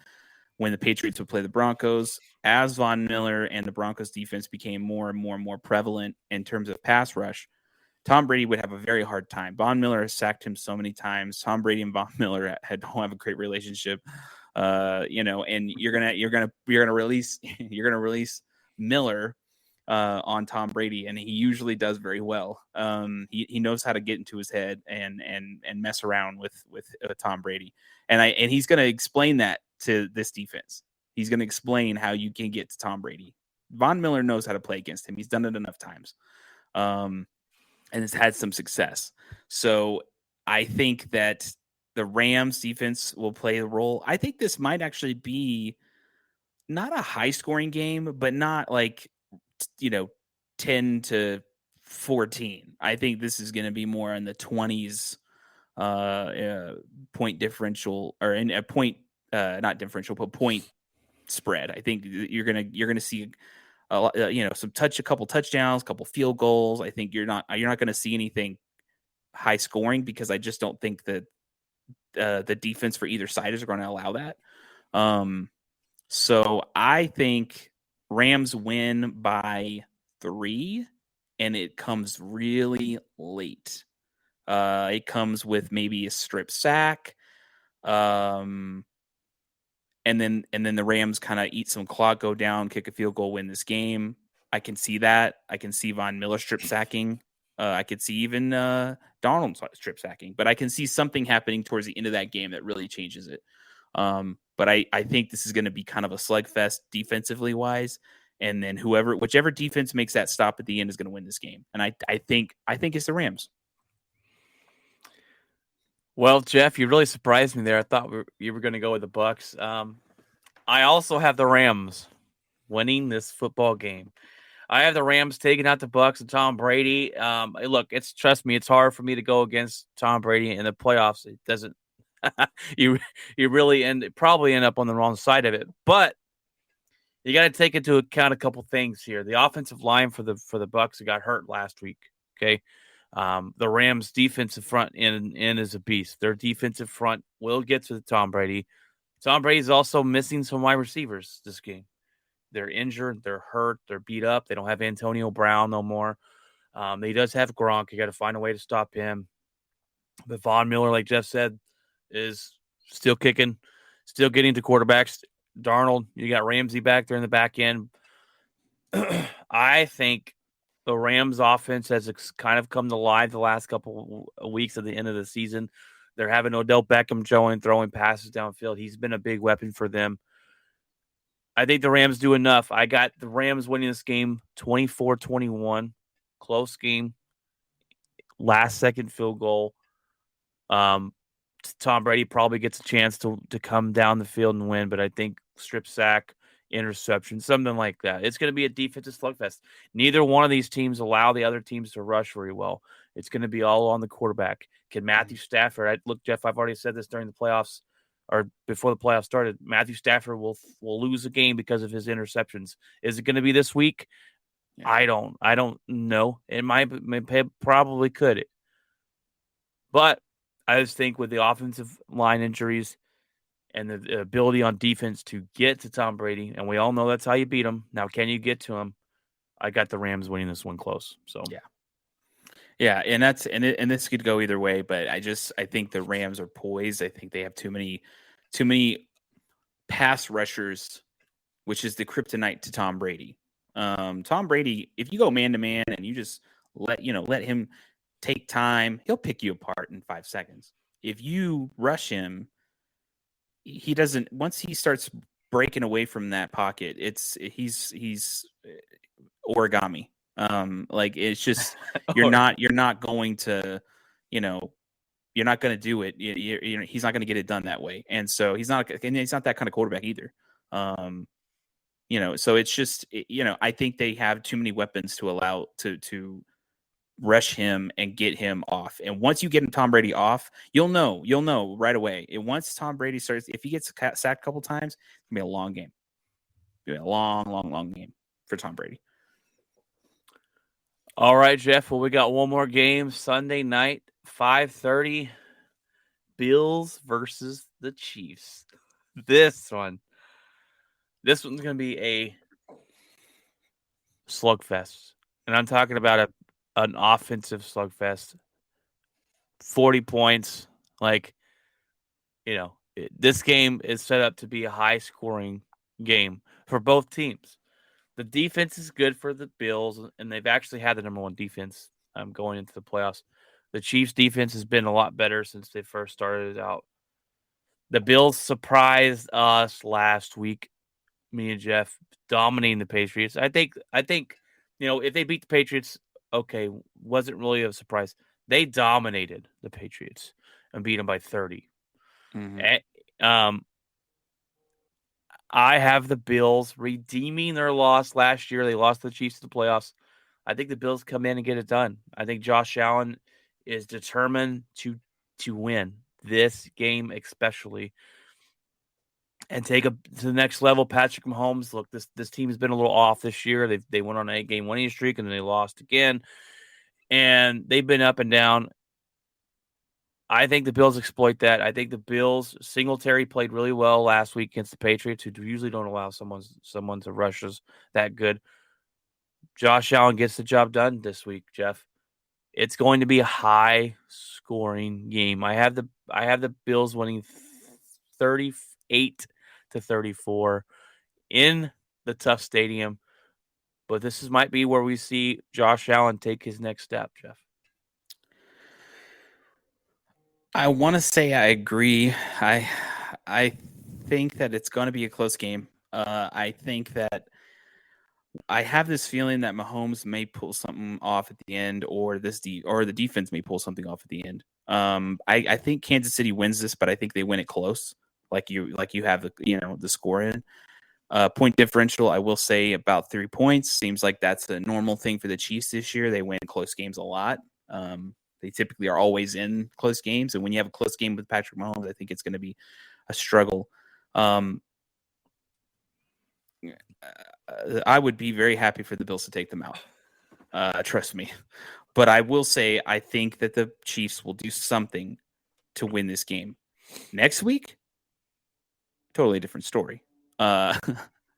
when the Patriots would play the Broncos. As Von Miller and the Broncos defense became more and more prevalent in terms of pass rush, Tom Brady would have a very hard time. Von Miller has sacked him so many times. Tom Brady and Von Miller don't have a great relationship, and you're gonna release Miller on Tom Brady, and he usually does very well. He knows how to get into his head and mess around with Tom Brady, and he's going to explain that to this defense. He's going to explain how you can get to Tom Brady. Von Miller knows how to play against him. He's done it enough times, and has had some success. So I think that the Rams defense will play the role. I think this might actually be not a high scoring game, but not like 10 to 14. I think this is going to be more in the 20s point differential, or in a point not differential, but point spread. I think you're gonna see a couple touchdowns, a couple field goals. I think you're not going to see anything high scoring because I just don't think that the defense for either side is going to allow that. So I think Rams win by 3, and it comes really late. It comes with maybe a strip sack. And then the Rams kind of eat some clock, go down, kick a field goal, win this game. I can see that. I can see Von Miller strip sacking. I could see even Donald strip sacking. But I can see something happening towards the end of that game that really changes it. But I think this is going to be kind of a slugfest defensively wise. And then whichever defense makes that stop at the end is going to win this game. And I think it's the Rams. Well, Jeff, you really surprised me there. I thought you were going to go with the Bucks. I also have the Rams winning this football game. I have the Rams taking out the Bucks and Tom Brady. Look, trust me, it's hard for me to go against Tom Brady in the playoffs. It doesn't. you really probably end up on the wrong side of it. But you got to take into account a couple things here. The offensive line for the Bucks got hurt last week. Okay. The Rams' defensive front end is a beast. Their defensive front will get to Tom Brady. Tom Brady's also missing some wide receivers this game. They're injured. They're hurt. They're beat up. They don't have Antonio Brown no more. He does have Gronk. You got to find a way to stop him. But Von Miller, like Jeff said, is still kicking, still getting to quarterbacks. Darnold, you got Ramsey back there in the back end. I think the Rams offense has kind of come to life the last couple of weeks at the end of the season. They're having Odell Beckham throwing passes downfield. He's been a big weapon for them. I think the Rams do enough. I got the Rams winning this game 24-21. Close game. last-second field goal. Tom Brady probably gets a chance to come down the field and win, but I think strip sack, interception, something like that. It's going to be a defensive slugfest. Neither one of these teams allow the other teams to rush very well. It's going to be all on the quarterback. Can Matthew Stafford? Look, Jeff, I've already said this during the playoffs or before the playoffs started. Matthew Stafford will lose a game because of his interceptions. Is it going to be this week? Yeah. I don't know. It probably could. But I just think with the offensive line injuries and the ability on defense to get to Tom Brady, and we all know that's how you beat him. Now, can you get to him? I got the Rams winning this one close. So yeah, and this could go either way, but I think the Rams are poised. I think they have too many pass rushers, which is the kryptonite to Tom Brady. Tom Brady, if you go man to man and you just let him take time, he'll pick you apart in 5 seconds. If you rush him, he doesn't. Once he starts breaking away from that pocket, he's origami. Like it's just you're not going to, you're not going to do it. He's not going to get it done that way, and so he's not that kind of quarterback either. So it's just I think they have too many weapons to allow to rush him and get him off. And once you get Tom Brady off, you'll know right away. And once Tom Brady starts, if he gets sacked a couple times, it's gonna be a long game. It'll be a long game for Tom Brady. All right, Jeff. Well, we got one more game Sunday night, 5:30. Bills versus the Chiefs. This one's gonna be a slugfest, and I'm talking about an offensive slugfest. 40 points. This game is set up to be a high-scoring game for both teams. The defense is good for the Bills, and they've actually had the number one defense going into the playoffs. The Chiefs' defense has been a lot better since they first started out. The Bills surprised us last week, me and Jeff, dominating the Patriots. I think if they beat the Patriots, okay, wasn't really a surprise. They dominated the Patriots and beat them by 30. Mm-hmm. I have the Bills redeeming their loss last year. They lost the Chiefs in the playoffs. I think the Bills come in and get it done. I think Josh Allen is determined to win this game, especially, and take it to the next level. Patrick Mahomes, look, this team has been a little off this year. They went on an 8-game winning streak, and then they lost again. And they've been up and down. I think the Bills exploit that. I think the Bills, Singletary played really well last week against the Patriots, who usually don't allow someone to rush us that good. Josh Allen gets the job done this week, Jeff. It's going to be a high-scoring game. I have the Bills winning 38-34 in the tough stadium. But this might be where we see Josh Allen take his next step, Jeff. I want to say I agree. I think that it's going to be a close game. I think that I have this feeling that Mahomes may pull something off at the end, or the defense may pull something off at the end. I think Kansas City wins this, but I think they win it close, like you have the score in. Point differential, I will say about 3 points. Seems like that's a normal thing for the Chiefs this year. They win close games a lot. They typically are always in close games. And when you have a close game with Patrick Mahomes, I think it's going to be a struggle. I would be very happy for the Bills to take them out. Trust me. But I will say, I think that the Chiefs will do something to win this game. Next week, totally different story. That's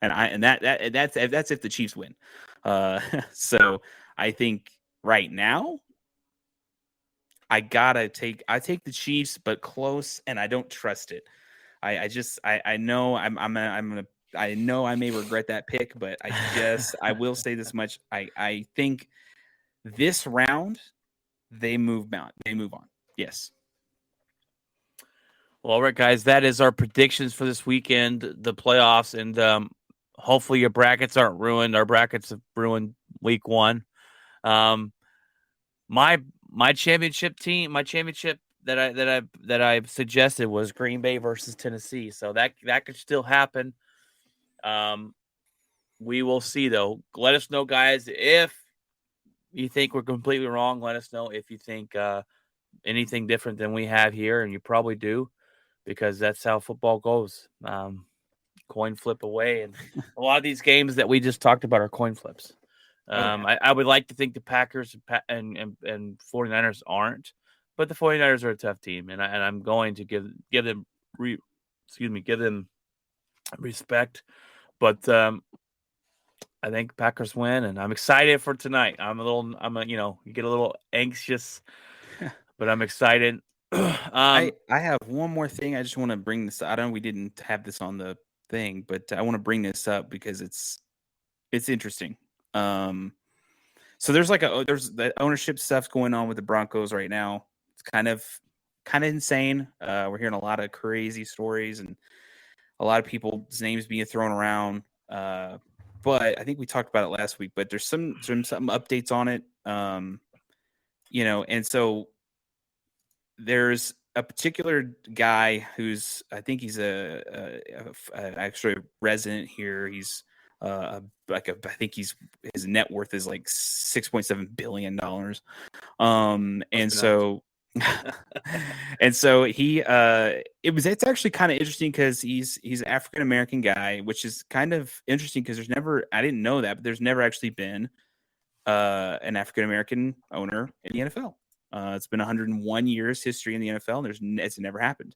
if the Chiefs win. So I think right now, I take the Chiefs, but close, and I don't trust it. I know I know I may regret that pick, but I will say this much. I think this round they move on. Yes. Well, all right, guys, that is our predictions for this weekend, the playoffs, and hopefully your brackets aren't ruined. Our brackets have ruined week one. My my championship that I suggested was Green Bay versus Tennessee. So that could still happen. We will see though. Let us know, guys, if you think we're completely wrong. Let us know if you think anything different than we have here, and you probably do, because that's how football goes. Coin flip away, and a lot of these games that we just talked about are coin flips. I would like to think the Packers and 49ers aren't, but the 49ers are a tough team, and I'm going to give them give them respect. But I think Packers win, and I'm excited for tonight. You get a little anxious, but I'm excited. I have one more thing. I just want to bring this. I don't know, we didn't have this on the thing, but I want to bring this up because it's interesting. So there's there's the ownership stuff going on with the Broncos right now. It's kind of insane. We're hearing a lot of crazy stories and a lot of people's names being thrown around. But I think we talked about it last week. But there's some updates on it. And so there's a particular guy who's, I think he's actually a resident here. He's I think his net worth is like $6.7 billion. And so it's actually kind of interesting because he's an African American guy, which is kind of interesting because I didn't know that, but there's never actually been an African American owner in the NFL. It's been 101 years history in the NFL, and it's never happened,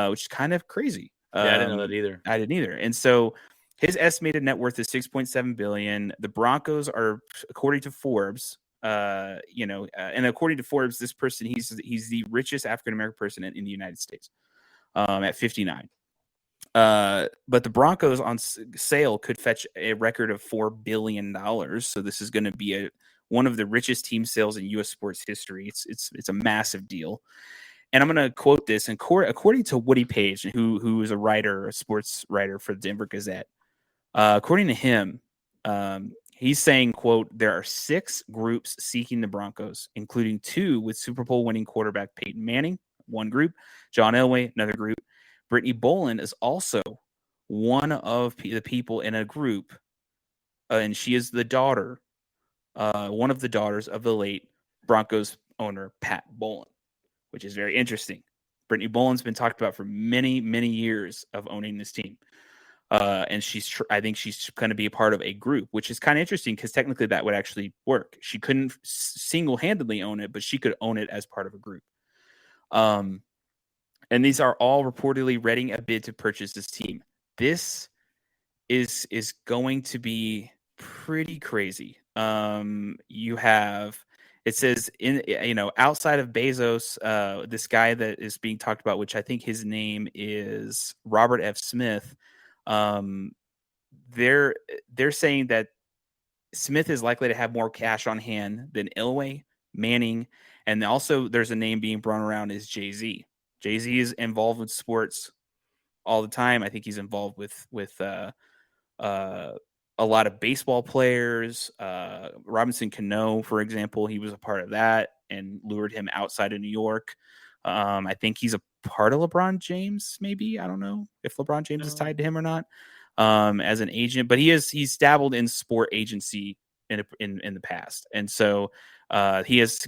which is kind of crazy. Yeah, I didn't know that either. I didn't either. And so his estimated net worth is $6.7 billion. The Broncos are, according to Forbes, and according to Forbes, this person, he's the richest African American person in the United States, at 59. But the Broncos on sale could fetch a record of $4 billion. So this is going to be one of the richest team sales in U.S. sports history. It's a massive deal. And I'm going to quote this. And according to Woody Page, who is a sports writer for the Denver Gazette, according to him, he's saying, quote, there are 6 groups seeking the Broncos, including 2 with Super Bowl winning quarterback Peyton Manning, one group, John Elway, another group. Brittany Boland is also one of the people in a group, and she is the daughter, one of the daughters of the late Broncos owner, Pat Bowlen, which is very interesting. Brittany Boland's been talked about for many, many years of owning this team. And I think she's going to be a part of a group, which is kind of interesting because technically that would actually work. She couldn't single-handedly own it, but she could own it as part of a group. And these are all reportedly readying a bid to purchase this team. This is going to be pretty crazy. It says outside of Bezos, this guy that is being talked about, which I think his name is Robert F. Smith. They're saying that Smith is likely to have more cash on hand than Elway, Manning, and also there's a name being brought around is Jay-Z. Jay-Z is involved with sports all the time. I think he's involved with a lot of baseball players. Robinson Cano, for example, he was a part of that and lured him outside of New York. I think he's a part of LeBron James, maybe. I don't know if LeBron James is tied to him or not, as an agent, but he's dabbled in sport agency in the past. And so he has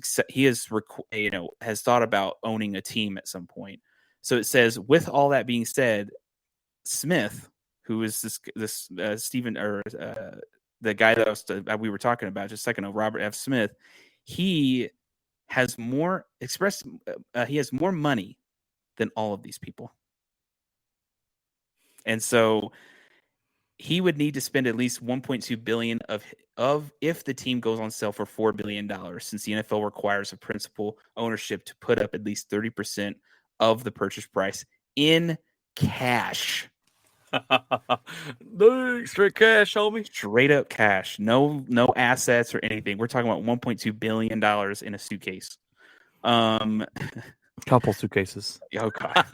thought about owning a team at some point. So it says, with all that being said, Smith, who is this Stephen, or the guy that we were talking about just a second ago, Robert F. Smith, he has more money than all of these people. And so he would need to spend at least $1.2 billion of if the team goes on sale for $4 billion, since the NFL requires a principal ownership to put up at least 30% of the purchase price in cash. Straight cash, homie. Straight up cash. No assets or anything. We're talking about $1.2 billion in a suitcase. Couple suitcases. Oh God.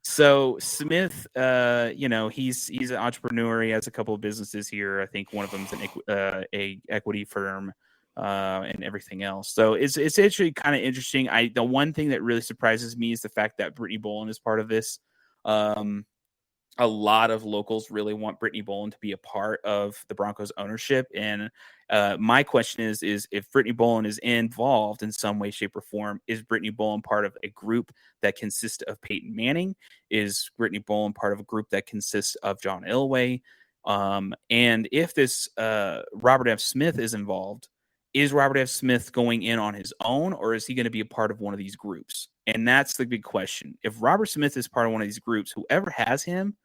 So Smith, he's an entrepreneur. He has a couple of businesses here. I think one of them's a equity firm. and everything else. So it's actually kind of interesting. The one thing that really surprises me is the fact that Brittany Boland is part of this. A lot of locals really want Brittany Boland to be a part of the Broncos ownership. And my question is if Brittany Boland is involved in some way, shape, or form, is Brittany Boland part of a group that consists of Peyton Manning? Is Brittany Boland part of a group that consists of John Elway? And if this Robert F. Smith is involved, is Robert F. Smith going in on his own, or is he going to be a part of one of these groups? And that's the big question. If Robert Smith is part of one of these groups, whoever has him,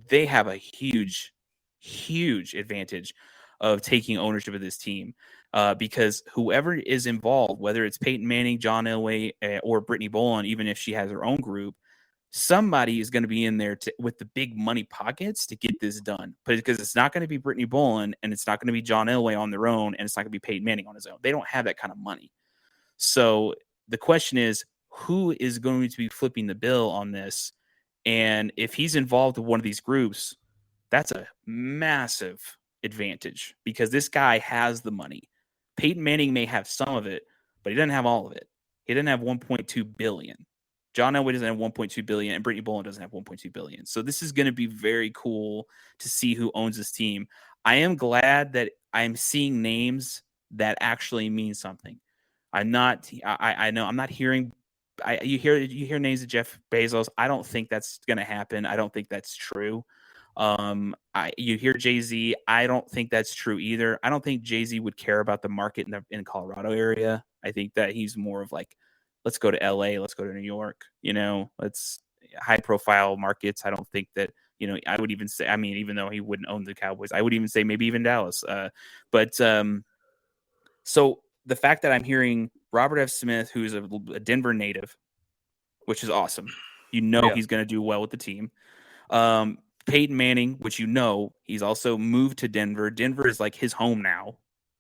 they have a huge, huge advantage of taking ownership of this team because whoever is involved, whether it's Peyton Manning, John Elway, or Brittany Boland, even if she has her own group, somebody is going to be in there with the big money pockets to get this done. But because it's not going to be Brittany Boland and it's not going to be John Elway on their own and it's not going to be Peyton Manning on his own. They don't have that kind of money. So the question is, who is going to be flipping the bill on this? And if he's involved with one of these groups, that's a massive advantage because this guy has the money. Peyton Manning may have some of it, but he doesn't have all of it. He doesn't have 1.2 billion. John Elway doesn't have 1.2 billion, and Brittany Boland doesn't have 1.2 billion. So this is going to be very cool to see who owns this team. I am glad that I'm seeing names that actually mean something. I know I'm not hearing. You hear names of Jeff Bezos. I don't think that's going to happen. I don't think that's true. You hear Jay-Z. I don't think that's true either. I don't think Jay-Z would care about the market in Colorado area. I think that he's more of like, let's go to LA, let's go to New York, let's high profile markets. I don't think that, I would even say, even though he wouldn't own the Cowboys, I would even say maybe even Dallas. So the fact that I'm hearing Robert F. Smith, who's a Denver native, which is awesome. He's going to do well with the team. Peyton Manning, which he's also moved to Denver. Denver is like his home now,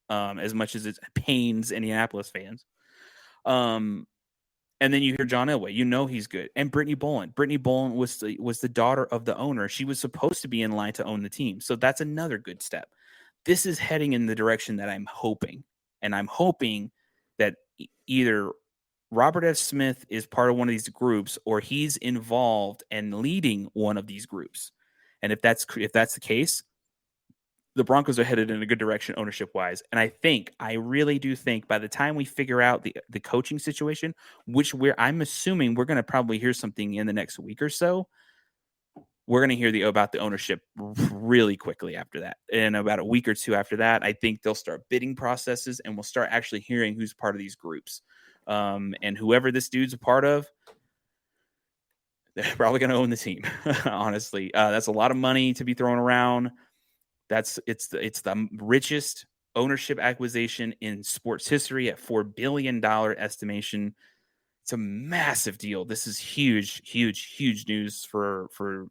as much as it pains Indianapolis fans. And then you hear John Elway, he's good. And Brittany Boland. Brittany Boland was the daughter of the owner. She was supposed to be in line to own the team. So that's another good step. This is heading in the direction that I'm hoping. And I'm hoping that either Robert F. Smith is part of one of these groups or he's involved and leading one of these groups. And if that's the case, the Broncos are headed in a good direction ownership-wise. And I really do think by the time we figure out the coaching situation, I'm assuming we're going to probably hear something in the next week or so, we're going to hear about the ownership really quickly after that. And about a week or two after that, I think they'll start bidding processes and we'll start actually hearing who's part of these groups. And whoever this dude's a part of, they're probably going to own the team. Honestly, that's a lot of money to be thrown around. It's the richest ownership acquisition in sports history at $4 billion estimation. It's a massive deal. This is huge, huge, huge news for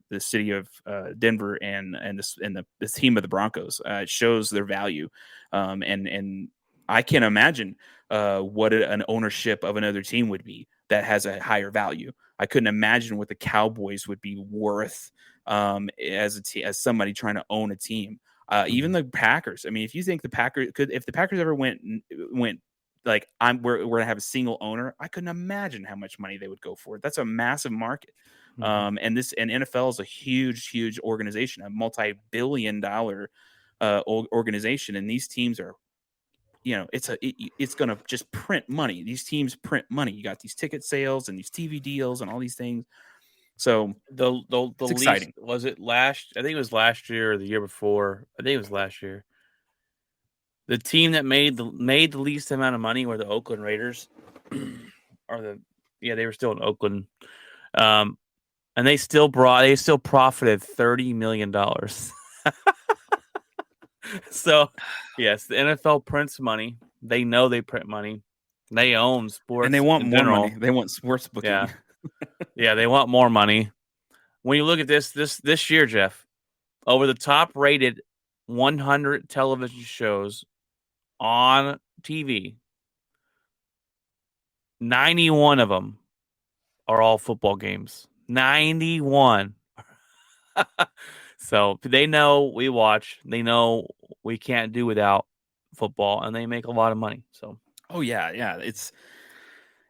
the city of Denver and the team of the Broncos. It shows their value, and I can't imagine what an ownership of another team would be that has a higher value. I couldn't imagine what the Cowboys would be worth as somebody trying to own a team. Even the Packers. If you think if the Packers ever went like we're gonna have a single owner, I couldn't imagine how much money they would go for. That's a massive market. And NFL is a huge, huge organization, a multi-billion-dollar organization, and these teams are, it's gonna just print money. These teams print money. You got these ticket sales and these TV deals and all these things. So the it's exciting. Was it last? I think it was last year or the year before. I think it was last year. The team that made the least amount of money were the Oakland Raiders, they were still in Oakland, and they still profited $30 million. So, yes, the NFL prints money. They know they print money. They own sports, and they want more general. money. They want sports booking. Yeah, yeah, they want more money. When you look at this year, Jeff, over the top rated 100 television shows on TV, 91 of them are all football games. 91. So they know we watch. They know we can't do without football, and they make a lot of money. So, oh yeah,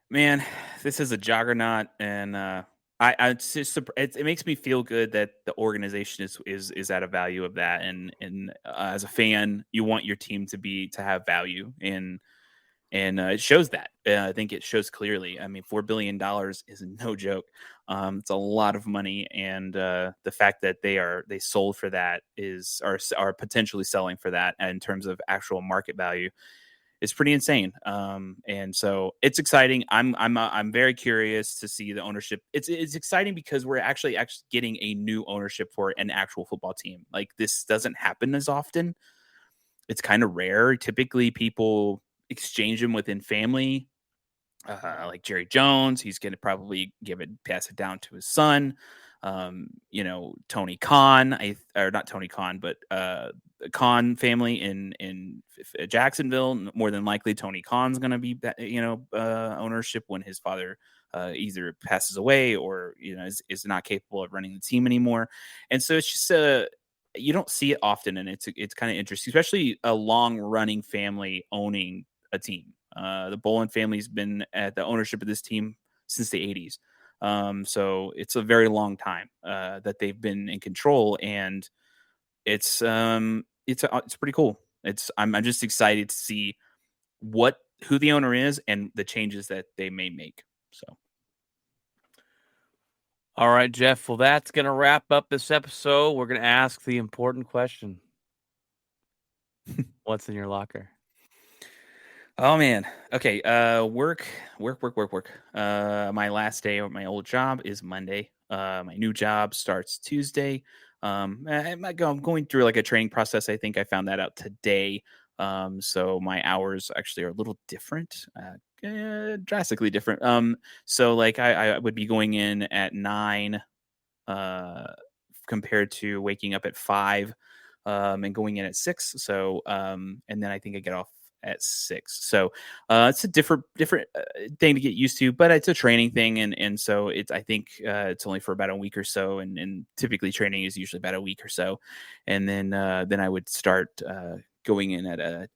man, this is a juggernaut, and it's just it makes me feel good that the organization is at a value of that, and as a fan, you want your team to have value, and it shows that. I think it shows clearly. I mean, $4 billion is no joke. It's a lot of money, and the fact that they sold for that are potentially selling for that in terms of actual market value is pretty insane. And so it's exciting. I'm very curious to see the ownership. It's exciting because we're actually getting a new ownership for an actual football team. Like, this doesn't happen as often. It's kind of rare. Typically, people exchange them within family. Like Jerry Jones, he's going to probably pass it down to his son. Tony Khan, or not Tony Khan, but the Khan family in Jacksonville. More than likely, Tony Khan's going to be ownership when his father either passes away or is not capable of running the team anymore. And so it's just you don't see it often, and it's kind of interesting, especially a long running family owning a team. The Bolin family's been at the ownership of this team since the 80s. So it's a very long time that they've been in control, and it's pretty cool. I'm just excited to see who the owner is and the changes that they may make. So. all right, Jeff. Well, that's going to wrap up this episode. We're going to ask the important question. What's in your locker? Oh man. Okay. Work. My last day of my old job is Monday. My new job starts Tuesday. I'm going through like a training process. I think I found that out today. So my hours actually are a little different, drastically different. So like I would be going in at 9, compared to waking up at 5, and going in at 6. So, and then I think I get off at 6. So it's a different thing to get used to, but it's a training thing, and so I think it's only for about a week or so, and typically training is usually about a week or so, and then I would start going in at a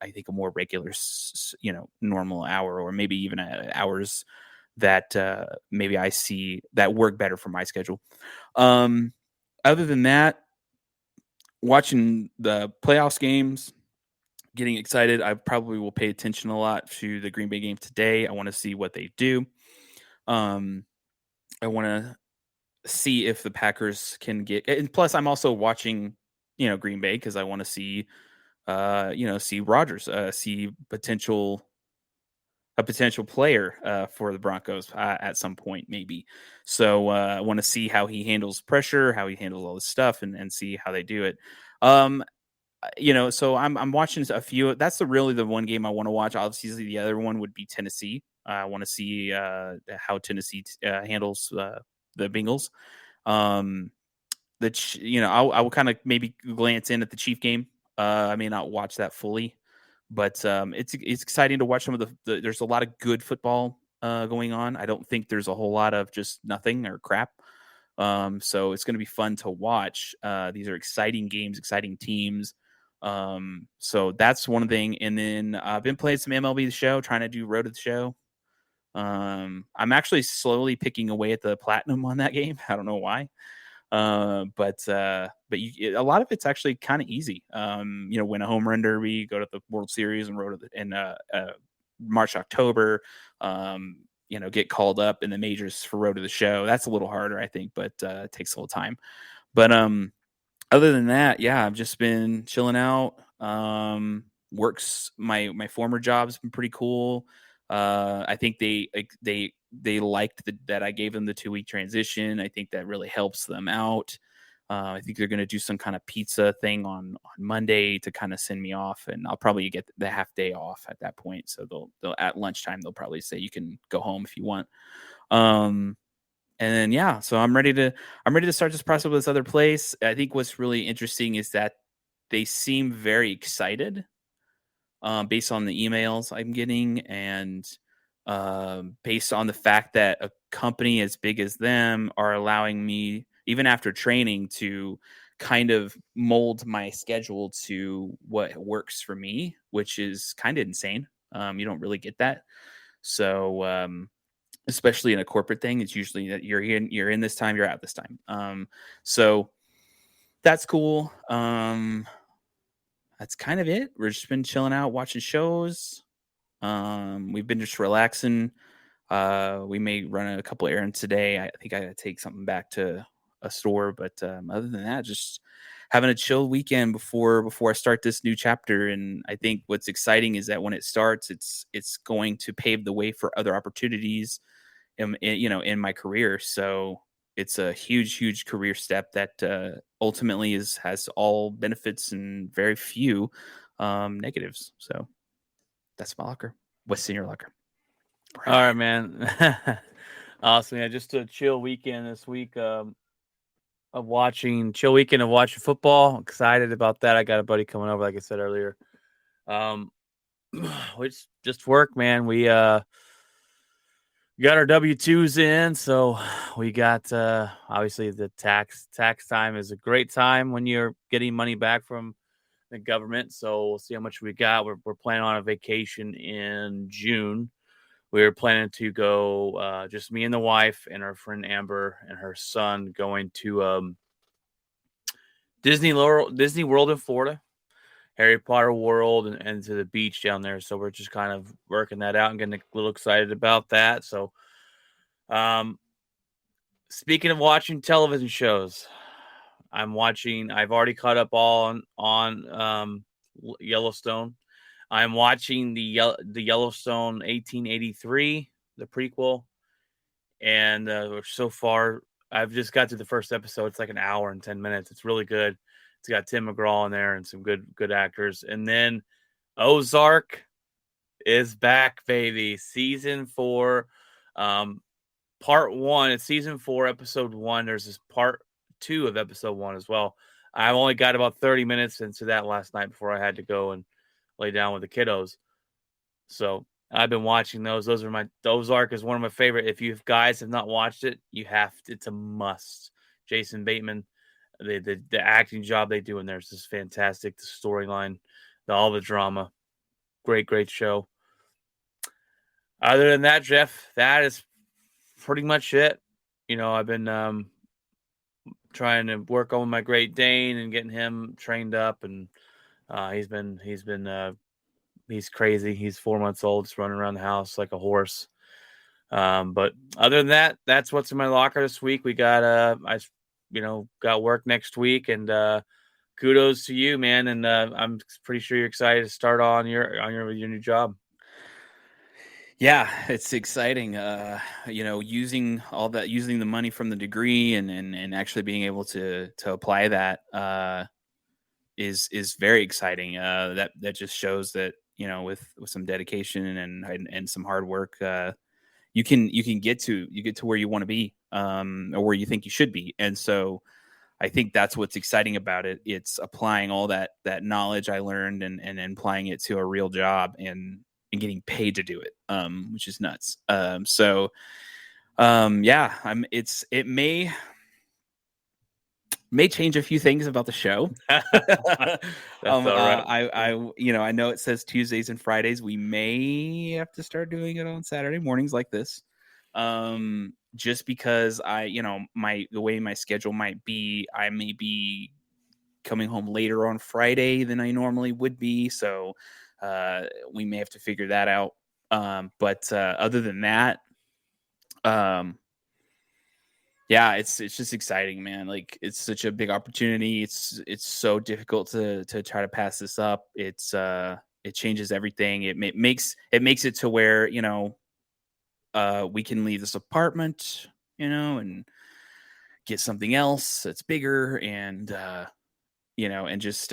I think a more regular normal hour, or maybe even hours that maybe I see that work better for my schedule. Other than that, watching the playoffs games, getting excited. I probably will pay attention a lot to the Green Bay game today. I want to see what they do. I want to see if the Packers can get, and plus I'm also watching, Green Bay because I want to see, see Rodgers, see a potential player for the Broncos at some point, maybe. So I want to see how he handles pressure, how he handles all this stuff, and see how they do it. So I'm watching a few. That's really the one game I want to watch. Obviously, the other one would be Tennessee. I want to see how Tennessee handles the Bengals. I will kind of maybe glance in at the Chief game. I may not watch that fully, but it's exciting to watch some of the. There's a lot of good football going on. I don't think there's a whole lot of just nothing or crap. So it's going to be fun to watch. These are exciting games, exciting teams. So that's one thing. And then I've been playing some MLB The Show, trying to do Road to the Show. I'm actually slowly picking away at the platinum on that game. I don't know why. But a lot of it's actually kind of easy. Win a home run derby, go to the World Series and Road to in March, October. Get called up in the majors for Road to the Show. That's a little harder, I think, but it takes a little time. But other than that, yeah, I've just been chilling out. Works my former job's been pretty cool. I think they liked that I gave them the 2-week transition. I think that really helps them out. I think they're going to do some kind of pizza thing on Monday to kind of send me off, and I'll probably get the half day off at that point. So they'll at lunchtime they'll probably say you can go home if you want. And then yeah, so I'm ready to start this process with this other place. I think what's really interesting is that they seem very excited, based on the emails I'm getting, and based on the fact that a company as big as them are allowing me, even after training, to kind of mold my schedule to what works for me, which is kind of insane. You don't really get that. So, especially in a corporate thing, it's usually that you're in this time, you're out this time. So that's cool. That's kind of it. We're just been chilling out, watching shows. We've been just relaxing. We may run a couple errands today. I think I gotta take something back to a store, but other than that, just having a chill weekend before I start this new chapter. And I think what's exciting is that when it starts, it's going to pave the way for other opportunities in my career. So it's a huge career step that ultimately has all benefits and very few negatives. So that's my locker. What's in your locker? All right, man. Awesome. Yeah, just a chill weekend this week of watching football. Excited about that. I got a buddy coming over, like I said earlier. Which just work, man. We got our W-2s in, so we got obviously the tax time is a great time when you're getting money back from the government. So we'll see how much we got. We're planning on a vacation in June. We were planning to go, just me and the wife and our friend Amber and her son, going to Disney World in Florida, Harry Potter World, and to the beach down there. So we're just kind of working that out and getting a little excited about that. So, speaking of watching television shows, I've already caught up all on Yellowstone. I'm watching the Yellowstone 1883, the prequel, and so far I've just got to the first episode. It's like an hour and 10 minutes. It's really good. It's got Tim McGraw in there and some good actors. And then Ozark is back, baby. Season 4, part 1. It's season 4, episode 1. There's this part 2 of episode 1 as well. I only got about 30 minutes into that last night before I had to go and lay down with the kiddos. So I've been watching those. Ozark is one of my favorite. If you guys have not watched it, you have to. It's a must. Jason Bateman, the acting job they do in there is just fantastic. The storyline, all the drama, great show. Other than that, Jeff, that is pretty much it. I've been trying to work on my Great Dane and getting him trained up, and he's crazy. He's 4 months old, just running around the house like a horse. But other than that, that's what's in my locker this week. We got got work next week, and kudos to you, man. And I'm pretty sure you're excited to start on your new job. Yeah, it's exciting. Using the money from the degree and actually being able to apply that is very exciting. That just shows that with some dedication and some hard work, you can get to where you want to be, or where you think you should be. And so I think that's what's exciting about it. It's applying all that knowledge I learned and applying it to a real job and getting paid to do it, which is nuts. It may change a few things about the show. That's all right. I know it says Tuesdays and Fridays. We may have to start doing it on Saturday mornings like this. Just because the way my schedule might be, I may be coming home later on Friday than I normally would be. So we may have to figure that out. But other than that, it's just exciting, man. Like, it's such a big opportunity. It's so difficult to try to pass this up. It changes everything. It makes it to where we can leave this apartment, and get something else that's bigger, and and just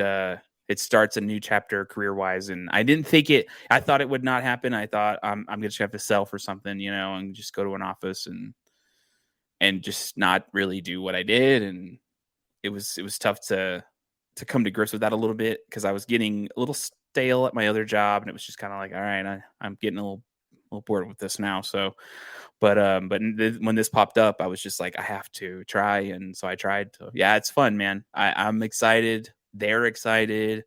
it starts a new chapter career wise. And I thought it would not happen. I thought I'm gonna just have to sell for something, and just go to an office and just not really do what I did. And it was tough to come to grips with that a little bit, because I was getting a little stale at my other job, and it was just kind of like, all right, I'm getting a little bored with this now. So, but when this popped up, I was just like, I have to try, and so I tried. So yeah, it's fun, man. I'm excited. They're excited.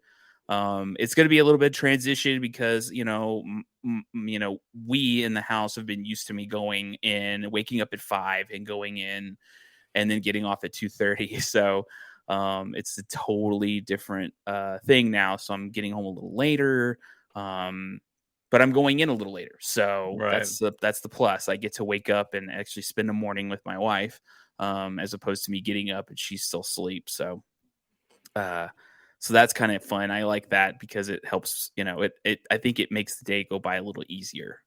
It's going to be a little bit of transition because you know, we in the house have been used to me going in, waking up at 5 and going in, and then getting off at 2:30. So it's a totally different thing now. So I'm getting home a little later. But I'm going in a little later. So Right. that's the plus. I get to wake up and actually spend the morning with my wife, as opposed to me getting up and she's still asleep. So so that's kind of fun. I like that because it helps, you know, I think it makes the day go by a little easier.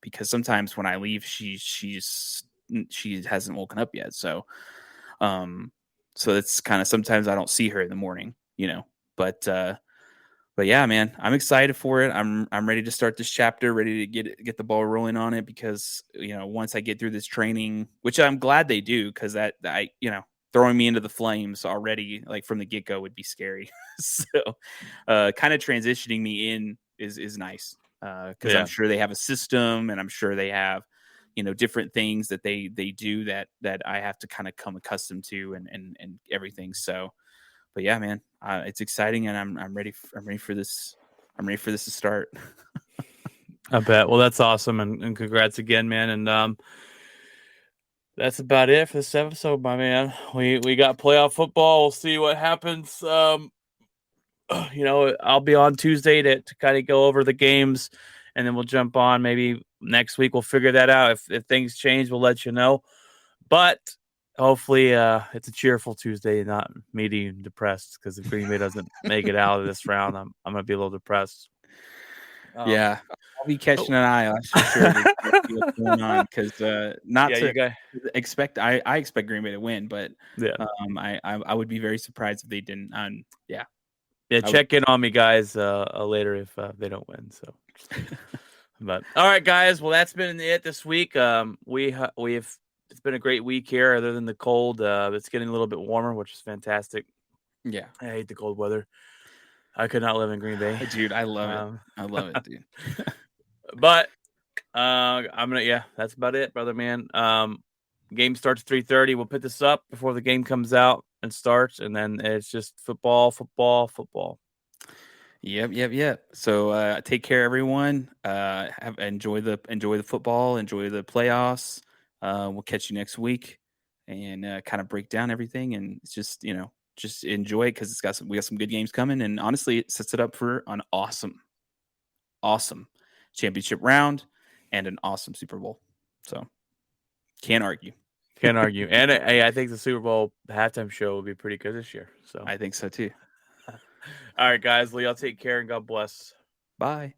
Because sometimes when I leave, she hasn't woken up yet. So so it's kind of, sometimes I don't see her in the morning, you know, but yeah, man, I'm excited for it. I'm ready to start this chapter, ready to get the ball rolling on it because, you know, once I get through this training, which I'm glad they do, because throwing me into the flames already, like from the get go, would be scary. So, kind of transitioning me in is nice because I'm sure they have a system, and I'm sure they have, you know, different things that they do that I have to kind of come accustomed to and everything. So, but yeah, man, it's exciting, and I'm ready for this. I'm ready for this to start. I bet. Well, that's awesome, and congrats again, man. And that's about it for this episode, my man. We got playoff football. We'll see what happens. You know, I'll be on Tuesday to kind of go over the games, and then we'll jump on maybe next week. We'll figure that out. If things change, we'll let you know. But hopefully, it's a cheerful Tuesday, not me depressed, because if Green Bay doesn't make it out of this round, I'm gonna be a little depressed. Yeah, I'll be catching an eye on sure what's going on because I expect Green Bay to win, but I would be very surprised if they didn't. Yeah, check in on me, guys, later if they don't win. So, but all right, guys. Well, that's been it this week. We've it's been a great week here, other than the cold. It's getting a little bit warmer, which is fantastic. Yeah, I hate the cold weather. I could not live in Green Bay, dude. I love it. I love it, dude. But that's about it, brother, man. Game starts 3:30. We'll put this up before the game comes out and starts, and then it's just football. Yep. So take care, everyone. Enjoy the football, enjoy the playoffs. We'll catch you next week and kind of break down everything, and it's just, you know, just enjoy it because we got some good games coming, and honestly, it sets it up for an awesome championship round and an awesome Super Bowl. So can't argue. And I think the Super Bowl halftime show will be pretty good this year. So I think so too. All right, guys. Lee, I'll take care, and God bless. Bye.